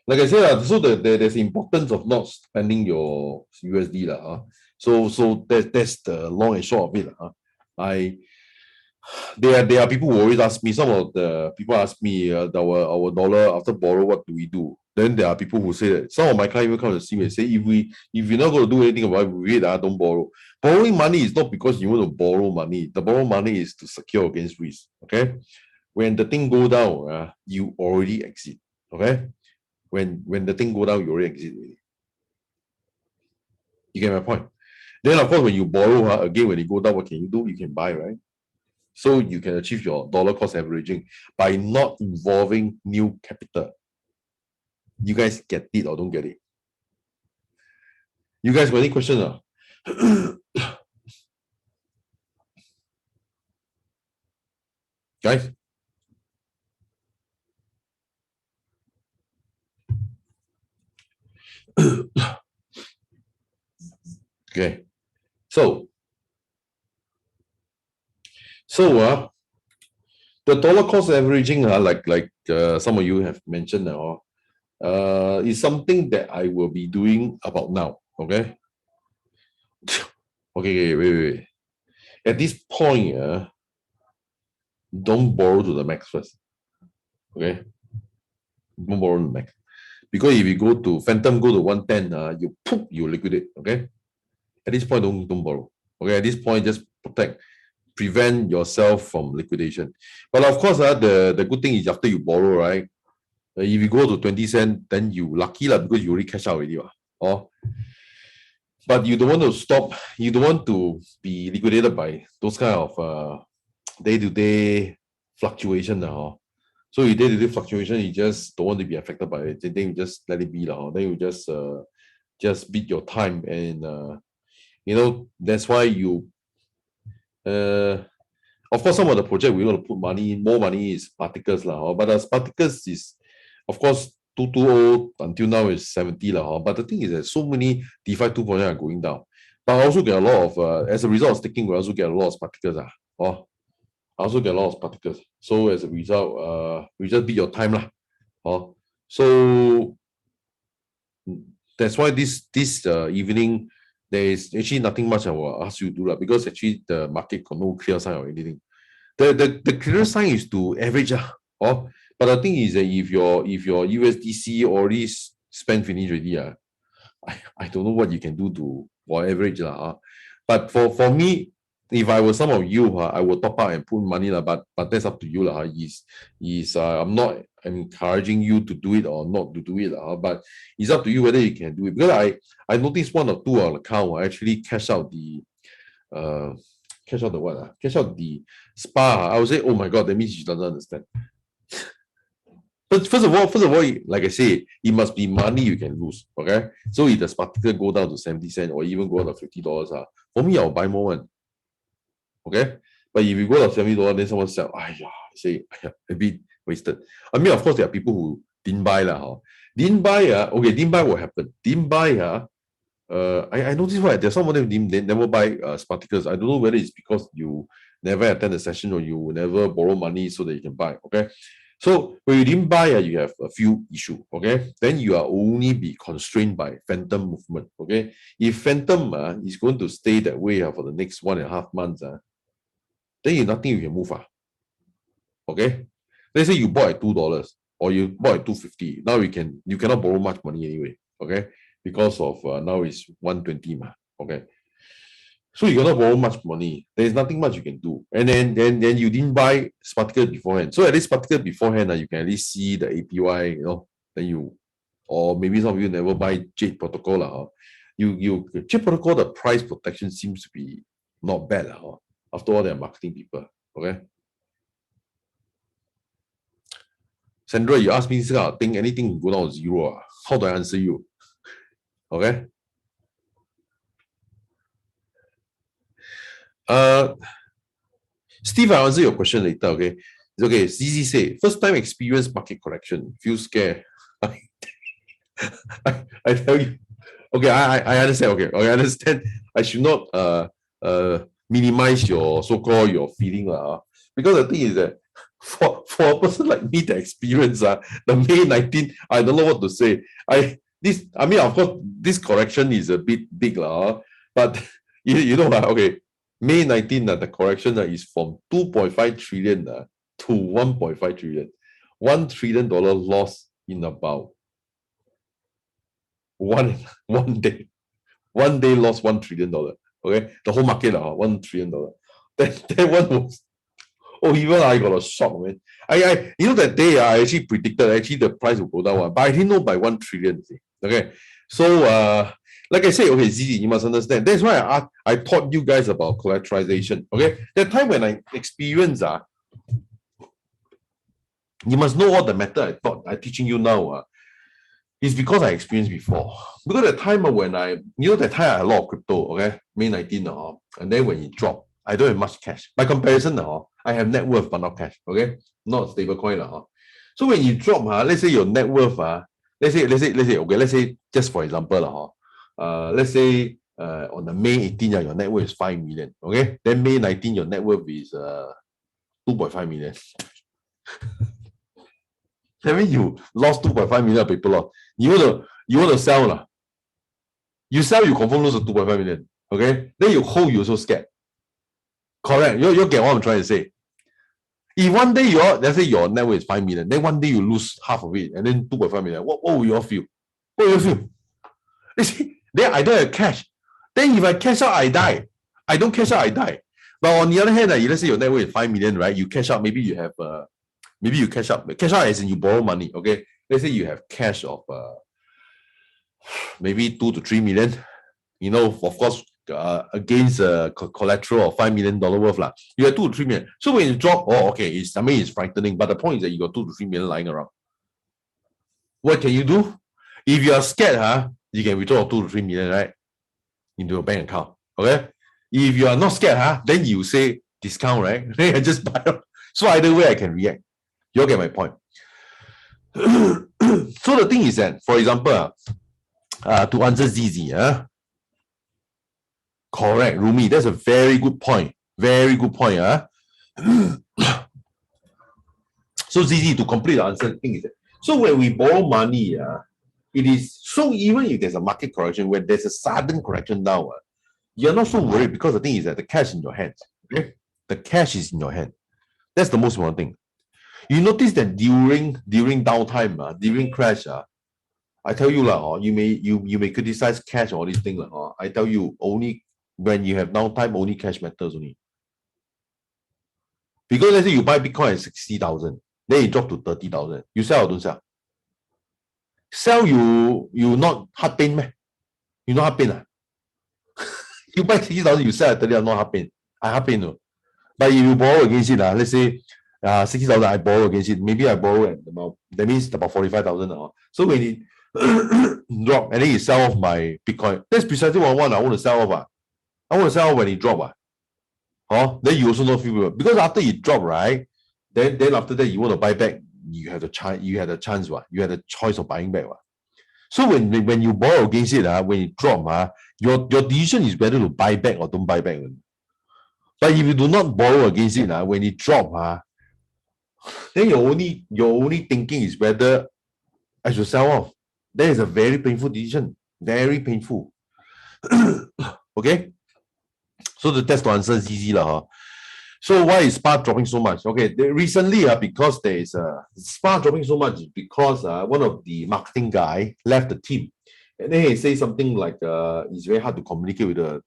like I said, so there's the importance of not spending your USD. So that's the long and short of it. There are people who always ask me, some of the people ask me, our dollar after borrow, what do we do? Then there are people who say that, some of my clients will come to see me and say, if you're not going to do anything about it, don't borrow. Borrowing money is not because you want to borrow money. The borrow money is to secure against risk. Okay, when the thing go down, you already exit. Okay, when the thing go down, you already exit. You get my point? Then of course, when you borrow, again, when you go down, what can you do? You can buy, right? So you can achieve your dollar cost averaging by not involving new capital. You guys get it or don't get it? You guys got any question? Guys? Okay. So the dollar cost averaging, like some of you have mentioned now, is something that I will be doing about now. Okay. Okay, wait. At this point, don't borrow to the max first. Okay. Don't borrow to the max. Because if you go to Phantom, go to 110, you liquidate. Okay. At this point, don't borrow. Okay. At this point, just prevent yourself from liquidation. But of course, the good thing is after you borrow, right? If you go to 20 cents, then you lucky lah because you already cash out already. But you don't want to stop, you don't want to be liquidated by those kind of day-to-day fluctuation. So your day-to-day fluctuation, you just don't want to be affected by it. Then you just let it be. Then you just beat your time. And that's why you of course some of the project we want to put more money is particles. But the particles is of course 220 until now is 70 but the thing is that so many DeFi 2.0 are going down. But I also get a lot of as a result of staking, we also get a lot of particles. I also get a lot of particles. So as a result, we just beat your time. So that's why this evening there is actually nothing much I will ask you to do because actually the market got no clear sign or anything. The clear sign is to average. But the thing is that if your USDC already spent finish already, I don't know what you can do for average. But for me, if I were some of you, I would top up and put money. But that's up to you. I'm not encouraging you to do it or not to do it. But it's up to you whether you can do it. Because I noticed one or two on account actually cash out the what? Cash out the SPA. I would say, oh my God, that means she doesn't understand. But first of all, like I say, it must be money you can lose. Okay. So if the particle go down to 70 cents or even go down to $50, for me, I'll buy more one. Okay. But if you go to $70, then someone said, say a bit wasted. I mean, of course, there are people who didn't buy. Didn't buy what happened? Didn't buy. I noticed there's some of them they never buy particles. I don't know whether it's because you never attend the session or you never borrow money so that you can buy. Okay. So when you didn't buy, you have a few issues. Okay. Then you are only be constrained by phantom movement. Okay. If phantom is going to stay that way for the next 1.5 months, then you nothing you can move. Okay. Let's say you bought at $2 or you bought at $2.50. Now you cannot borrow much money anyway. Okay. Because of now it's 120. Okay. So you cannot borrow much money. There's nothing much you can do. And then you didn't buy particle beforehand. So at least particle beforehand, you can at least see the APY, then or maybe some of you never buy Jade protocol. Jade protocol, the price protection seems to be not bad. After all, they're marketing people. Okay. Sandra, you asked me this kind of thing, anything go down to zero. How do I answer you? Okay. Steve, I'll answer your question later. Okay. It's okay. ZZ say, first time experience market correction. Feel scared. I tell you. Okay, I understand. Okay, I understand. I should not minimize your so-called your feeling. Because the thing is that for a person like me, the experience, the May 19, I don't know what to say. I mean, of course, this correction is a bit big, but okay. May 19, the correction is from 2.5 trillion to 1.5 trillion. $1 trillion loss in about one day. One day lost $1 trillion. Okay, the whole market $1 trillion. That one was even I got a shock, man. That day I actually predicted the price will go down, but I didn't know by 1 trillion. Okay, so like I say, okay, ZZ, you must understand. That's why I taught you guys about collateralization. Okay, that time when I experienced you must know all the method I'm teaching you now. It's because I experienced before. Because the time when that time I had a lot of crypto, okay, May 19, and then when it dropped, I don't have much cash. By comparison, I have net worth but not cash, okay, not stable coin. So when you drop, let's say your net worth, let's say, okay, let's say just for example, let's say on the May 18, your net worth is 5 million, okay, then May 19, your net worth is 2.5 million. That means you lost 2.5 million people. You want to sell. You sell, you confirm lose 2.5 million. Okay? Then you hold, you also scared. Correct. You get what I'm trying to say. If one day let's say your net worth is 5 million, then one day you lose half of it and then 2.5 million, what will you all feel? What will you feel? You see, then I don't have cash. Then if I cash out, I die. I don't cash out, I die. But on the other hand, let's say your net worth is 5 million, right? You cash out, maybe you have maybe you cash out as in you borrow money, okay? Let's say you have cash of maybe 2 to 3 million, of course, against collateral of $5 million worth. You have 2 to 3 million. So when you drop, it's frightening. But the point is that you got 2 to 3 million lying around. What can you do? If you are scared, you can withdraw 2 to 3 million, right? Into your bank account. Okay? If you are not scared, then you say discount, right? Then I just buy. So either way I can react. You all get my point. So the thing is that, for example, to answer ZZ, correct, Rumi, that's a very good point. Very good point. So ZZ, to complete the answer, the thing is that, so when we borrow money, it is so even if there's a market correction, when there's a sudden correction down, you're not so worried because the thing is that the cash is in your hands. Okay? The cash is in your hand. That's the most important thing. You notice that during downtime, during crash, I tell you you may criticize cash or all these things. I tell you, only when you have downtime, only cash matters only. Because let's say you buy Bitcoin at 60,000, then it dropped to 30,000. You sell or don't sell? Sell, you not heart pain, man. You not heart pain. You buy 60,000, you sell at 30,000, not heart pain. I heart pain. No. But if you borrow against it, let's say 60,000, I borrow against it. Maybe I borrow at about, that means about 45,000. So when it drop and then you sell off my Bitcoin, that's precisely what I want to sell off. I want to sell off when it drop. Then you also not feel good. Because after it drop, right? Then after that you want to buy back, you have the chance, you had a choice of buying back. So when you borrow against it, when it drop, your decision is whether to buy back or don't buy back. But if you do not borrow against it, when it drop, then your only thinking is whether I should sell off. That is a very painful decision. Very painful. Okay? So that's to answer ZZ. So why is SPA dropping so much? Okay, recently, because there is SPA dropping so much because one of the marketing guy left the team. And then he says something like it's very hard to communicate with the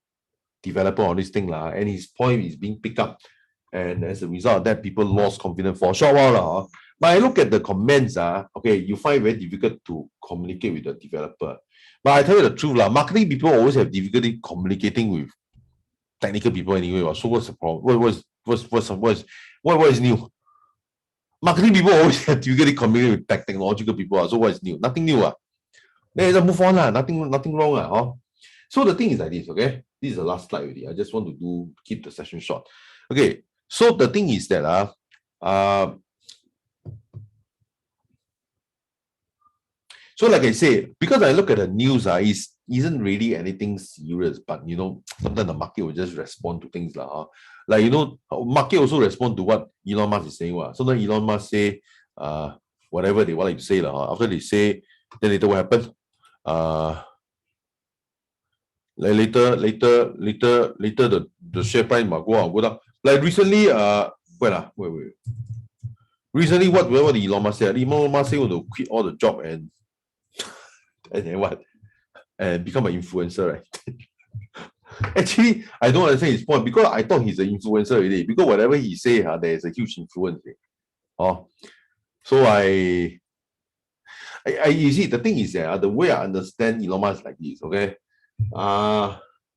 developer on this thing. And his point is being picked up. And as a result of that, people lost confidence for a short while. But I look at the comments, okay, you find it very difficult to communicate with the developer. But I tell you the truth, marketing people always have difficulty communicating with technical people anyway. So what's the problem? What is new? Marketing people always have difficulty communicating with technological people. So what is new? Nothing new. Then just move on. Nothing wrong. So the thing is like this, okay? This is the last slide already. I just want to keep the session short. Okay, so the thing is that so like I say, because I look at the news, it isn't really anything serious, but sometimes the market will just respond to things like market also respond to what Elon Musk is saying. Sometimes Elon Musk say whatever they want to say. After they say, then later what happens? Later the share price might go up, go down. Like recently, wait. Recently, what did Elon Musk say? Elon Musk say want to quit all the job and then what? And become an influencer, right? Actually, I don't understand his point because I thought he's an influencer already. Because whatever he say, there's a huge influence. So you see, the thing is that the way I understand Elon Musk is like this, okay?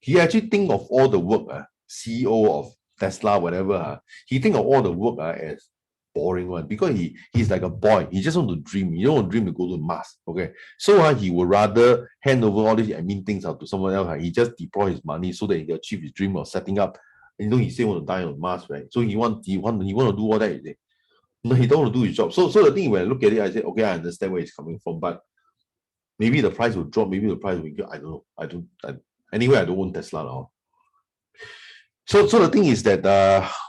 he actually think of all the work, CEO of Tesla, whatever, he think of all the work as boring one because he's like a boy. He just want to dream. He don't want to dream to go to Mars. Okay. So he would rather hand over all these admin things out to someone else. He just deploy his money so that he can achieve his dream of setting up. He say want to die on Mars, right? So he want to do all that, is it? No, he don't want to do his job. So the thing, when I look at it, I say, okay, I understand where it's coming from, but maybe the price will drop, maybe the price will go. I don't know. Anyway, I don't own Tesla now. So the thing is that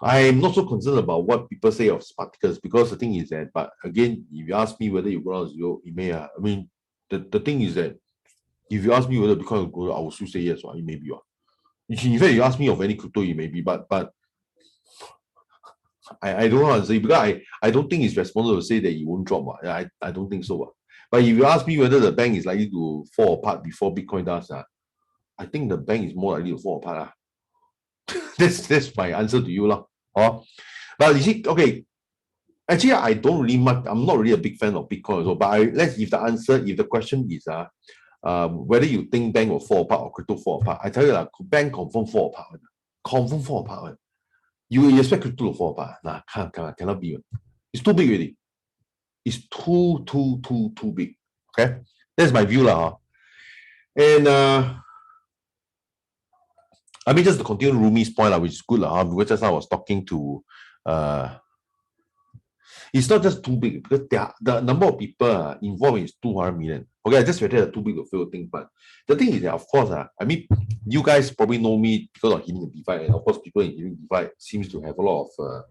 I'm not so concerned about what people say of particles, because the thing is that, but again, if you ask me whether you go down zero, it may. I mean, the thing is that if you ask me whether Bitcoin will go, I will still say yes, or it may be. In fact, you ask me of any crypto, it may be, but I don't know how to say, because I don't think it's responsible to say that it won't drop. I don't think so. But if you ask me whether the bank is likely to fall apart before Bitcoin does, I think the bank is more likely to fall apart. That's my answer to you. But you see, okay, actually, I'm not really a big fan of Bitcoin also, but if the question is whether you think bank will fall apart or crypto fall apart, I tell you, bank confirm fall apart. Confirm fall apart. You expect crypto to fall apart? Nah, cannot be. It's too big already. It's too big. Okay, that's my view And I mean, just to continue Rumi's point, which is good, because just now I was talking to it's not just too big, because the number of people involved is 200 million. Okay, I just read the too big to fail thing, but the thing is that, of course, I mean, you guys probably know me because of Healing DeFi, and of course, people in Healing DeFi seems to have a lot of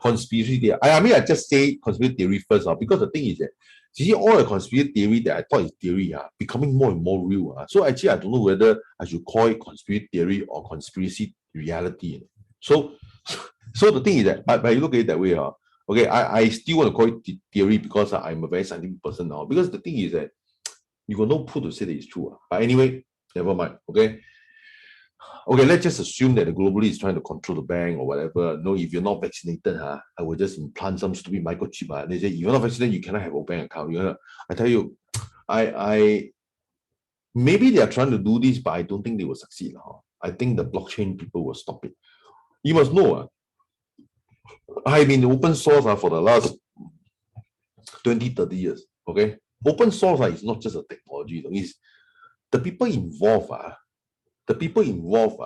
conspiracy theory. I mean, I just say conspiracy theory first, because the thing is that, you see, all the conspiracy theory that I thought is theory becoming more and more real. So actually, I don't know whether I should call it conspiracy theory or conspiracy reality. So the thing is that, but you look at it that way, okay, I still want to call it theory because I'm a very scientific person now. Because the thing is that you got no proof to say that it's true. But anyway, never mind. Okay. Okay, let's just assume that the globally is trying to control the bank or whatever. No, if you're not vaccinated, I will just implant some stupid microchip. They say, if you're not vaccinated, you cannot have a bank account. I tell you, I maybe they are trying to do this, but I don't think they will succeed. I think the blockchain people will stop it. You must know, I've been open source for the last 20, 30 years. Okay, open source is not just a technology. It's the people involved. The people involved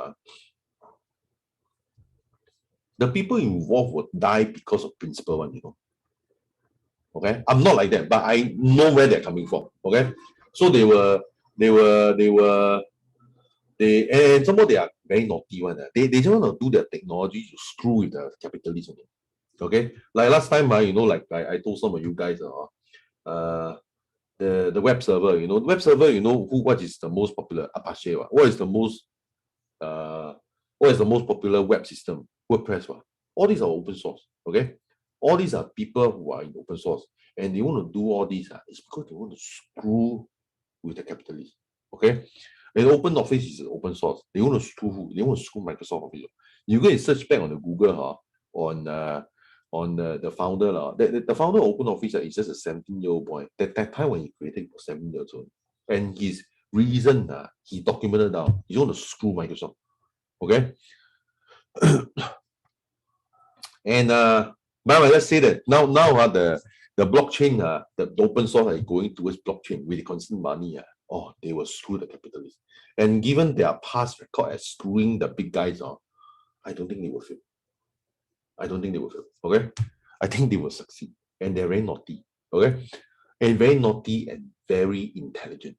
would die because of principle one, Okay, I'm not like that, but I know where they're coming from. Okay, so and some more they are very naughty one. They just want to do their technology to screw with the capitalism. Okay, like last time, like I told some of you guys, the web server, the web server, what is the most popular? Apache. What is the most popular web system? WordPress. All these are open source. Okay, all these are people who are in open source, and they want to do all these. It's because they want to screw with the capitalists. Okay, and open office is open source. They want to screw. They want to screw Microsoft Office. You go and search back on the Google, on the founder, the founder of Open Office is just a 17-year-old boy. That time when he created, he was 7 years old, and his reason, he documented down. He want to screw Microsoft. Okay, and but let's say that now the blockchain, the open source is going towards blockchain with constant money. They will screw the capitalists. And given their past record as screwing the big guys, I don't think they will fail. Okay, I think they will succeed, and they're very naughty. Okay, and very naughty and very intelligent.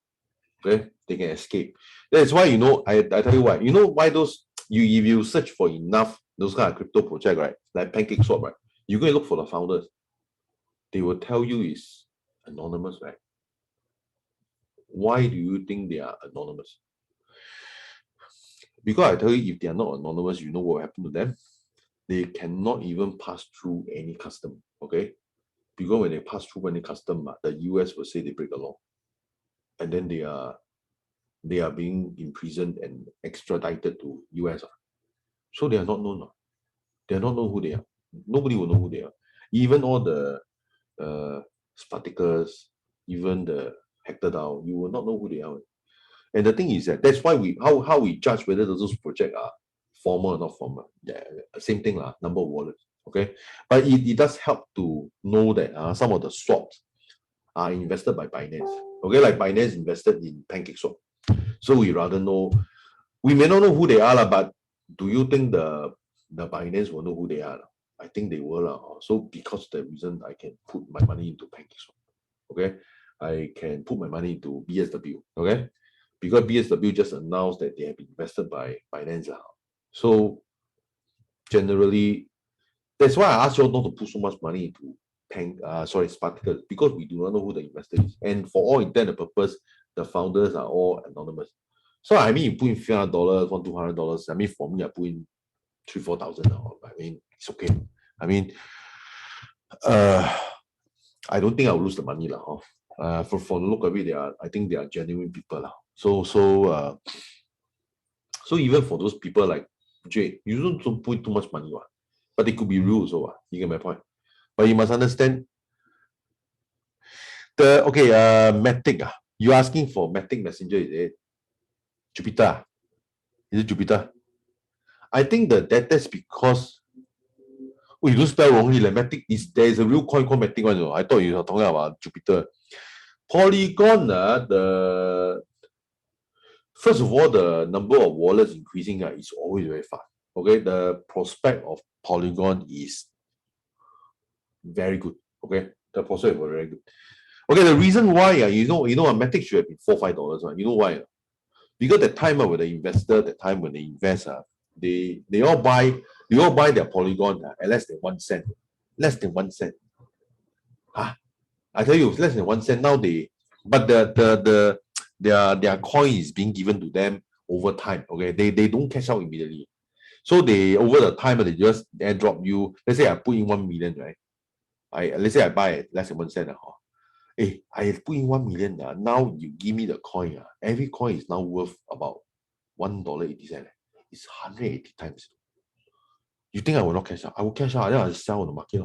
Okay, they can escape. That's why I tell you why. You know why those if you search for enough those kind of crypto project, right, like PancakeSwap, right, you go and look for the founders. They will tell you it's anonymous, right? Why do you think they are anonymous? Because I tell you, if they are not anonymous, you know what will happen to them? They cannot even pass through any custom. Okay, because when they pass through any custom, the US will say they break the law, and then they are being imprisoned and extradited to US. So they are not known. They are not known who they are. Nobody will know who they are. Even all the Spartacus, even the Hector DAO, you will not know who they are. And the thing is that that's why how we judge whether those projects are formal or not formal. Yeah, same thing lah, number of wallets. Okay, but it does help to know that some of the swaps are invested by Binance. Okay, like Binance invested in PancakeSwap. So we rather know, we may not know who they are, but do you think the Binance will know who they are? I think they will. So because of the reason, I can put my money into PancakeSwap. Okay, I can put my money into BSW. Okay, because BSW just announced that they have been invested by Binance. So generally, that's why I asked you all not to put so much money into Spartacus, because we do not know who the investor is. And for all intent and purpose, the founders are all anonymous. So I mean, you put in $500, $200. I mean, for me, I put in 3,000-4,000. I mean, it's okay. I mean, I don't think I'll lose the money for the look of it, I think they are genuine people So even for those people like Jay, you don't put too much money but they could be real also. You get my point. But you must understand Matic. You're asking for Matic Messenger, is it? Jupiter. Is it Jupiter? I think that's because you don't spell wrongly. Matic there is a real coin called Matic one. I thought you were talking about Jupiter. Polygon, first of all, the number of wallets increasing is always very fast. Okay, the prospect of Polygon is very good. Okay, the prospect is very good. Okay, the reason why you know Matic should have been $4-5, right? You know why? Because the time when the investor, the time when they invest, they all buy their Polygon at less than 1 cent. Less than 1 cent. I tell you, less than 1 cent. Now but their coin is being given to them over time. Okay, they don't cash out immediately. So they over the time they just airdrop you. Let's say I put in 1 million, right? Let's say I buy at less than 1 cent. Hey, I put in 1 million. Now you give me the coin. Every coin is now worth about $1.80. It's 180 times. You think I will not cash out? I will cash out. Then I'll sell on the market.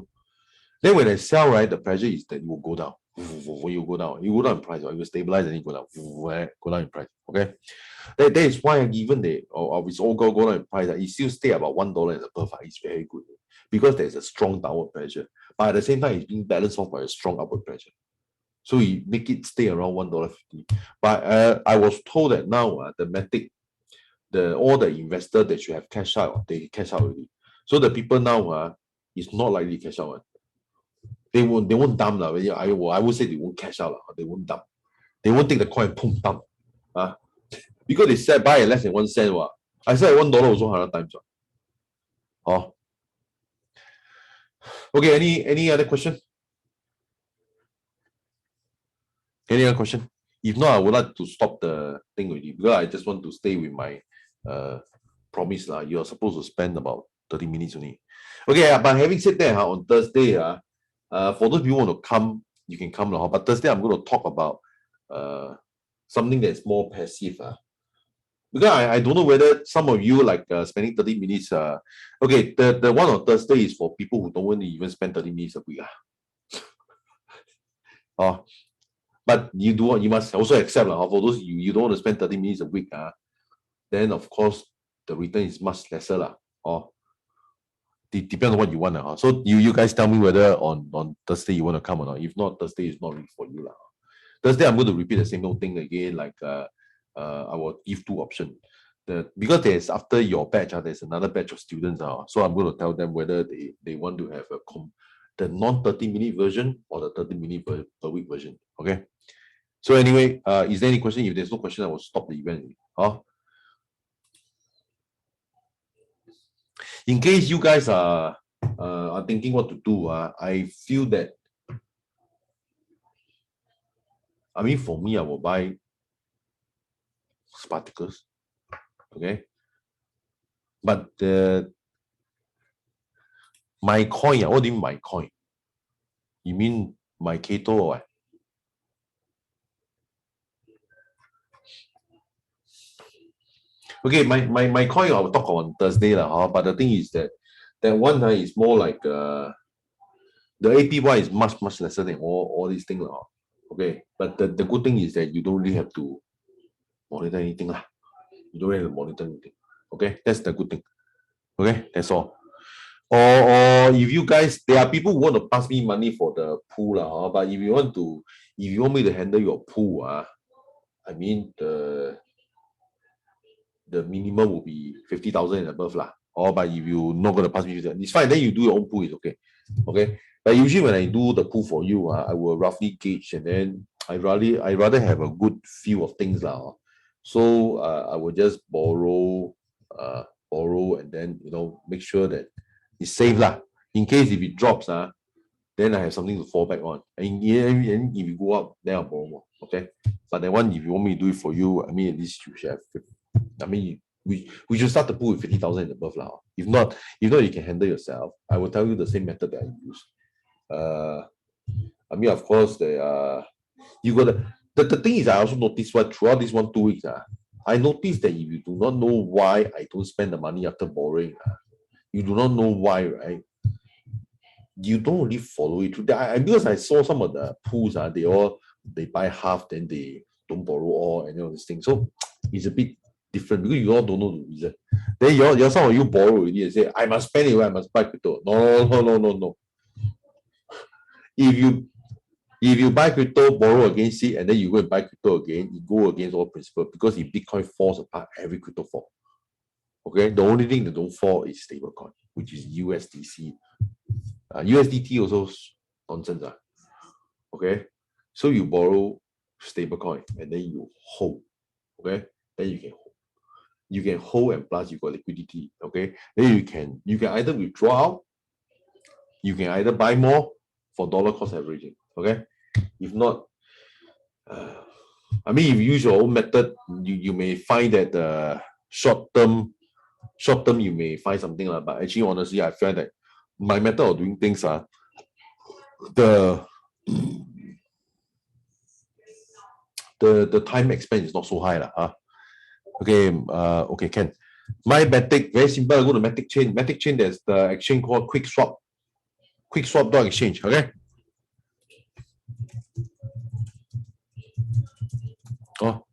Then when I sell, right, the pressure is that you will go down. You go down. You go down in price, or you will stabilize and you go down. Go down in price. Okay. That is why even it's all go down in price, it still stay about $1 and above. It's very good because there's a strong downward pressure. But at the same time, it's being balanced off by a strong upward pressure. So you make it stay around $1.50. But I was told that now the Matic, all the investors that should have cash out, they cash out already. So the people now is not likely cash out. They won't dump. I would say they won't cash out. They won't dump. They won't take the coin and boom dump. Because they said buy at less than 1 cent. I said $1 also 100 times. Okay, any other question? Any other question? If not, I would like to stop the thing already because I just want to stay with my promise. You're supposed to spend about 30 minutes only. Okay, but having said that, on Thursday, for those people who want to come, you can come. But Thursday, I'm going to talk about something that's more passive. Because I don't know whether some of you like spending 30 minutes. Okay, the one on Thursday is for people who don't want to even spend 30 minutes a week. But you must also accept for those you don't want to spend 30 minutes a week. Then of course the return is much lesser. Depends on what you want. So you guys tell me whether on Thursday you want to come or not. If not, Thursday is not really for you. Thursday I'm going to repeat the same old thing again. Like I will give two options. Because there's after your batch, there's another batch of students. So I'm going to tell them whether they want to have the non 30-minute version or the 30-minute per week version. Okay. So anyway, is there any question? If there's no question, I will stop the event. In case you guys are thinking what to do, I feel that, I mean, for me, I will buy Spartacus. Okay. But my coin, what do you mean my coin? You mean my Kato or what? Okay, my coin I'll talk on Thursday, but the thing is that one is more like the APY is much lesser than all these things. Okay, but the good thing is that you don't really have to monitor anything lah. You don't have to monitor anything. Okay, that's the good thing. Okay, that's all. Or if you guys, there are people who want to pass me money for the pool lah. But if you want me to handle your pool, I mean the minimum will be 50,000 and above lah. Or but if you not gonna pass me, it's fine. Then you do your own pool. It's okay. Okay. But usually when I do the pool for you, I will roughly gauge, and then I rather have a good feel of things lah. So I will just borrow, and then make sure that it's safe lah. In case if it drops, then I have something to fall back on. And if you go up, then I'll borrow more. Okay. But that one, if you want me to do it for you, I mean, at least you should have. I mean, we should start the pool with 50,000 and above now. If not, you can handle yourself. I will tell you the same method that I use. I mean, of course, you got the thing is, I also noticed throughout this 1-2 weeks, I noticed that if you do not know why I don't spend the money after borrowing, you do not know why, right? You don't really follow it through. Because I saw some of the pools, they buy half, then they don't borrow all, and all this thing. So it's a bit different because you all don't know the reason. Then some of you borrow already and say, I must spend it, I must buy crypto. No. If you buy crypto, borrow against it, and then you go and buy crypto again, you go against all principle, because if Bitcoin falls apart, every crypto falls. Okay, the only thing that don't fall is stablecoin, which is USDC. USDT also nonsense. Okay, so you borrow stablecoin and then you hold. Okay, then you can hold, and plus you got liquidity. Okay, then you can either withdraw out, you can either buy more for dollar cost averaging. Okay, if not, I mean, if you use your own method, you may find that short term you may find something like, but actually honestly I find that my method of doing things the time expense is not so high lah. Okay, Ken. My Matic, very simple. I go to Matic chain. There's the exchange called QuickSwap.exchange. Okay. Oh.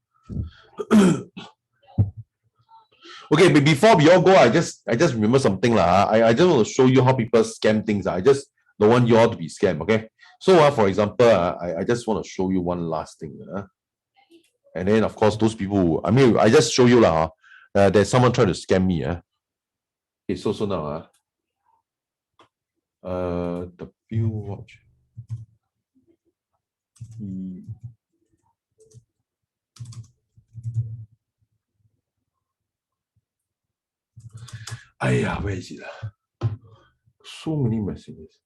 Okay, but before we all go, I just remember something lah. I just want to show you how people scam things. I just don't want you all to be scammed. Okay. So for example, I just want to show you one last thing. And then of course those people, I mean, I just show you lah. There's someone trying to scam me. Okay, so now the view watch. Where is it? So many messages.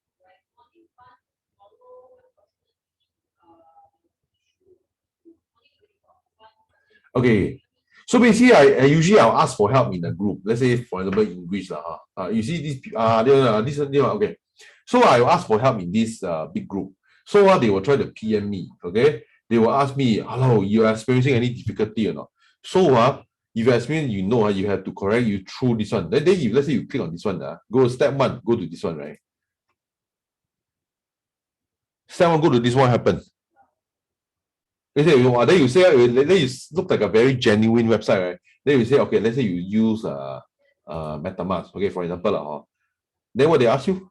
Okay, so basically, I'll ask for help in the group. Let's say, for example, English lah. You see this okay. So I will ask for help in this big group. So they will try to PM me. Okay, they will ask me, hello, you are experiencing any difficulty or not? So if you experience, you have to correct you through this one. Then if let's say you click on this one, go to step 1, go to this one, right? Step 1, go to this one, happens. Then you say, then you look like a very genuine website, right? Then you say, okay, let's say you use MetaMask, okay, for example, then what they ask you?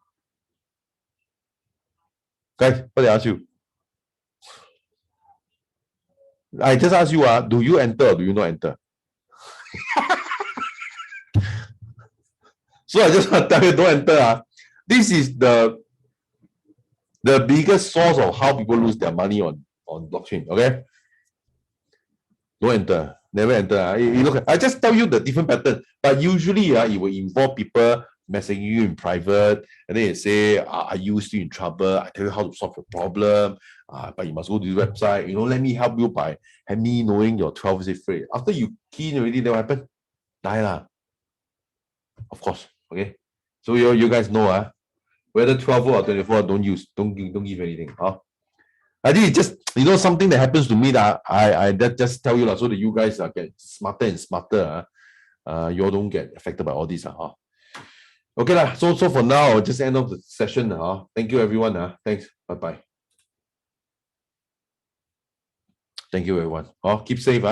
Guys, what they ask you? I just ask you, do you enter or do you not enter? So I just want to tell you, don't enter. This is the biggest source of how people lose their money on blockchain. Okay, don't enter, never enter. You look, I just tell you the different pattern, but usually it will involve people messaging you in private, and then they say, are you still in trouble? I tell you how to solve your problem, but you must go to this website. Let me help you by me knowing your 12-digit phrase. After you key in already, then what happen? Die lah. Of course. Okay, so you guys know whether 12 or 24, don't give anything. I think it's just something that happens to me that I just tell you so that you guys get smarter and smarter. You all don't get affected by all this. Okay lah. So for now, I'll just end off the session. Thank you everyone. Thanks. Bye bye. Thank you everyone. Keep safe.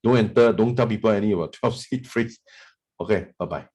Don't enter, don't tell people any about 12 seat fridge. Okay, bye-bye.